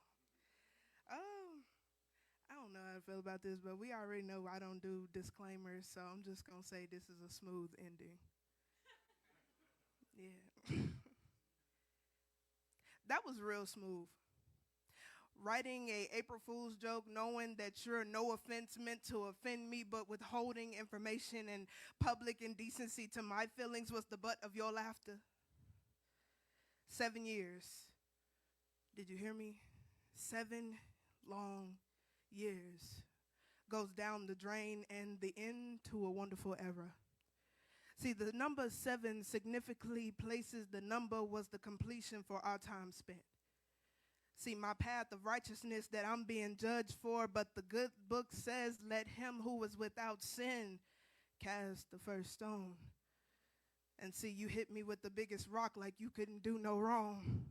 I don't know how I feel about this, but we already know I don't do disclaimers, so I'm just going to say this is a smooth ending. Yeah. That was real smooth. Writing a April Fool's joke knowing that you're no offense meant to offend me, but withholding information and public indecency to my feelings was the butt of your laughter. 7 years. Did you hear me? 7 long years goes down the drain and the end to a wonderful era. See, the number 7 significantly places the number was the completion for our time spent. See, my path of righteousness that I'm being judged for, but the good book says, let him who was without sin cast the first stone. And see, you hit me with the biggest rock like you couldn't do no wrong.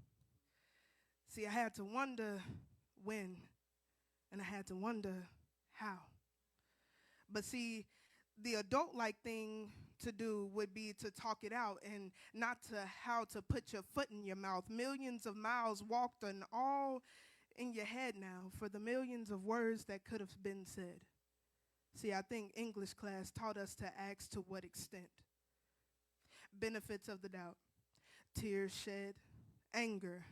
See, I had to wonder when, and I had to wonder how. But see, the adult-like thing to do would be to talk it out and not to how to put your foot in your mouth. Millions of miles walked and all in your head now for the millions of words that could have been said. See, I think English class taught us to ask to what extent. Benefits of the doubt. Tears shed, anger,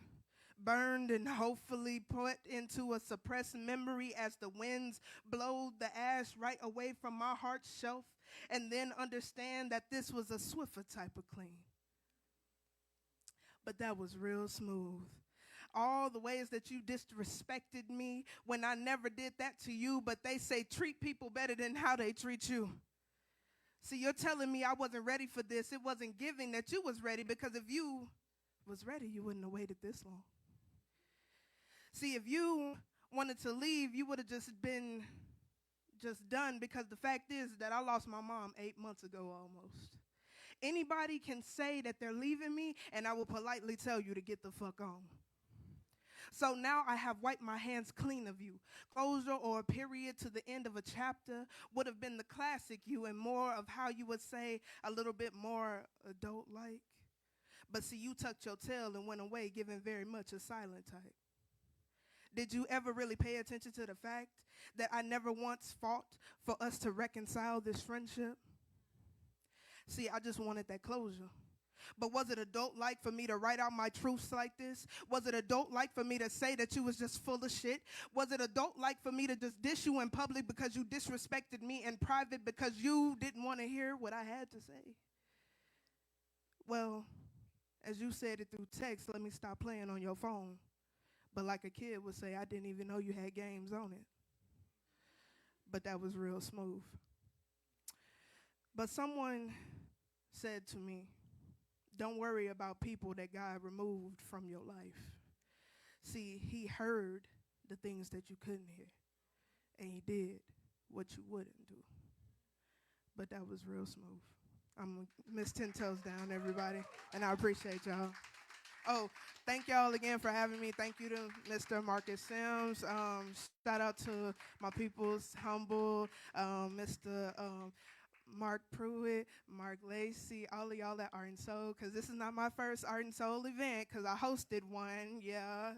burned and hopefully put into a suppressed memory as the winds blow the ash right away from my heart shelf, and then understand that this was a Swiffer type of clean. But that was real smooth. All the ways that you disrespected me when I never did that to you, but they say treat people better than how they treat you. See, you're telling me I wasn't ready for this. It wasn't giving that you was ready, because if you was ready, you wouldn't have waited this long. See, if you wanted to leave, you would have just been done, because the fact is that I lost my mom 8 months ago almost. Anybody can say that they're leaving me, and I will politely tell you to get the fuck on. So now I have wiped my hands clean of you. Closure or a period to the end of a chapter would have been the classic you, and more of how you would say a little bit more adult-like. But see, you tucked your tail and went away, giving very much a silent type. Did you ever really pay attention to the fact that I never once fought for us to reconcile this friendship? See, I just wanted that closure. But was it adult-like for me to write out my truths like this? Was it adult-like for me to say that you was just full of shit? Was it adult-like for me to just dish you in public because you disrespected me in private because you didn't want to hear what I had to say? Well, as you said it through text, let me stop playing on your phone. But like a kid would say, I didn't even know you had games on it. But that was real smooth. But someone said to me, don't worry about people that God removed from your life. See, he heard the things that you couldn't hear, and he did what you wouldn't do. But that was real smooth. I'm Miss 10 Toes Down, everybody, and I appreciate y'all. Oh, thank y'all again for having me. Thank you to Mr. Marcus Sims. Shout out to my people's Humble, Mr. Mark Pruitt, Mark Lacey, all of y'all that Art and Soul, because this is not my first Art and Soul event, because I hosted one,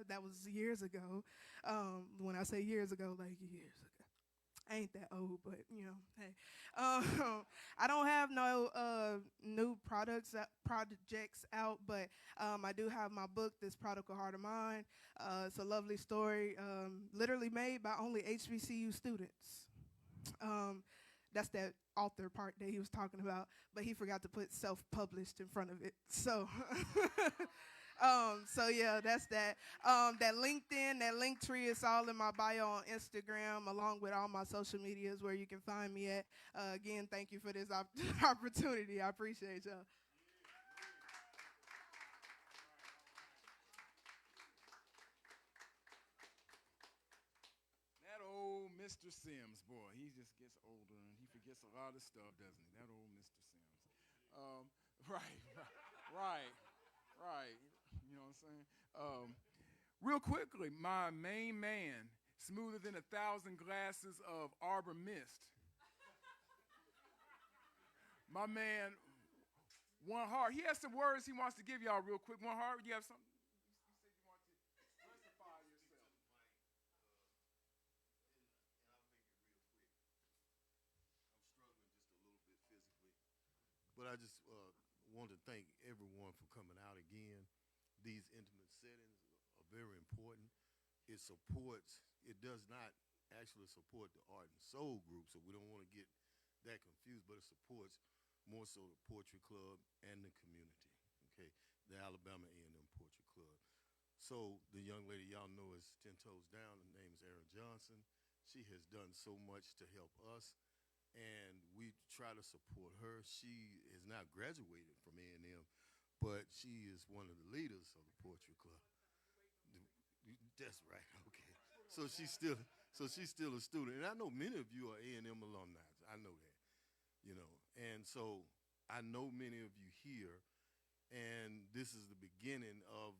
that was years ago. When I say years ago, like years ago. I ain't that old, but, hey. I don't have no new projects out, but I do have my book, This Prodigal Heart of Mine. It's a lovely story, literally made by only HBCU students. That's that author part that he was talking about, but he forgot to put self-published in front of it. So, that's that. That LinkedIn, that Linktree, it's all in my bio on Instagram, along with all my social medias where you can find me at. Again, thank you for this opportunity. I appreciate y'all. That old Mr. Sims, boy, he just gets older and he forgets a lot of stuff, doesn't he? That old Mr. Sims. Right. You know what I'm saying? Real quickly, my main man, smoother than 1,000 glasses of Arbor Mist. My man, One Heart. He has some words he wants to give y'all real quick. One Heart, you have something? You said you want to justify yourself. But I just want to thank everyone for coming out again. These intimate settings are very important. It does not actually support the art and soul group, so we don't want to get that confused, but it supports more so the Poetry Club and the community, okay? The Alabama A&M Poetry Club. So the young lady y'all know is 10 Toes Down. Her name is Erin Johnson. She has done so much to help us, and we try to support her. She has now graduated from A&M, but she is one of the leaders of the Poetry Club. That's right, okay. So she's still a student, and I know many of you are A&M alumni. I know that, and so I know many of you here this is the beginning of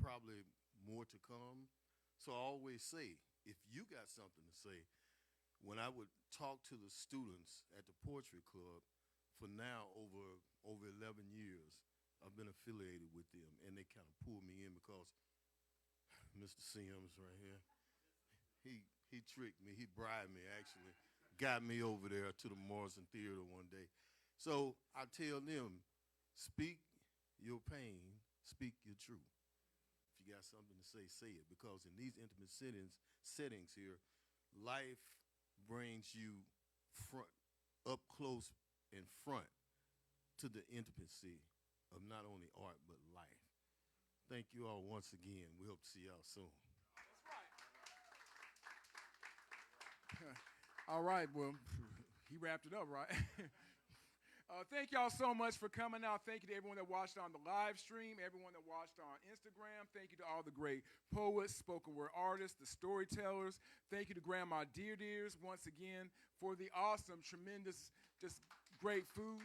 probably more to come. So I always say, if you got something to say, when I would talk to the students at the Poetry Club, for now over 11 years, I've been affiliated with them, and they kind of pulled me in because Mr. Sims right here, he tricked me, he bribed me actually, got me over there to the Morrison Theater one day. So I tell them, speak your pain, speak your truth. If you got something to say it, because in these intimate settings here, life brings you front, up close and front to the intimacy of not only art but life. Thank you all once again. We hope to see y'all soon. All right, well, he wrapped it up, right? Thank y'all so much for coming out. Thank you to everyone that watched on the live stream, everyone that watched on Instagram. Thank you to all the great poets, spoken word artists, the storytellers. Thank you to Grandma Dears once again for the awesome, tremendous, just great food.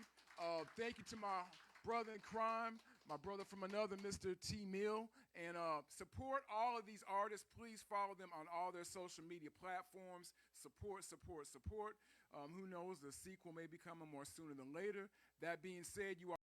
Thank you to my brother in crime, my brother from another, Mr. T. Mill. And support all of these artists. Please follow them on all their social media platforms. Support, support, support. Who knows, the sequel may be coming more sooner than later. That being said, you are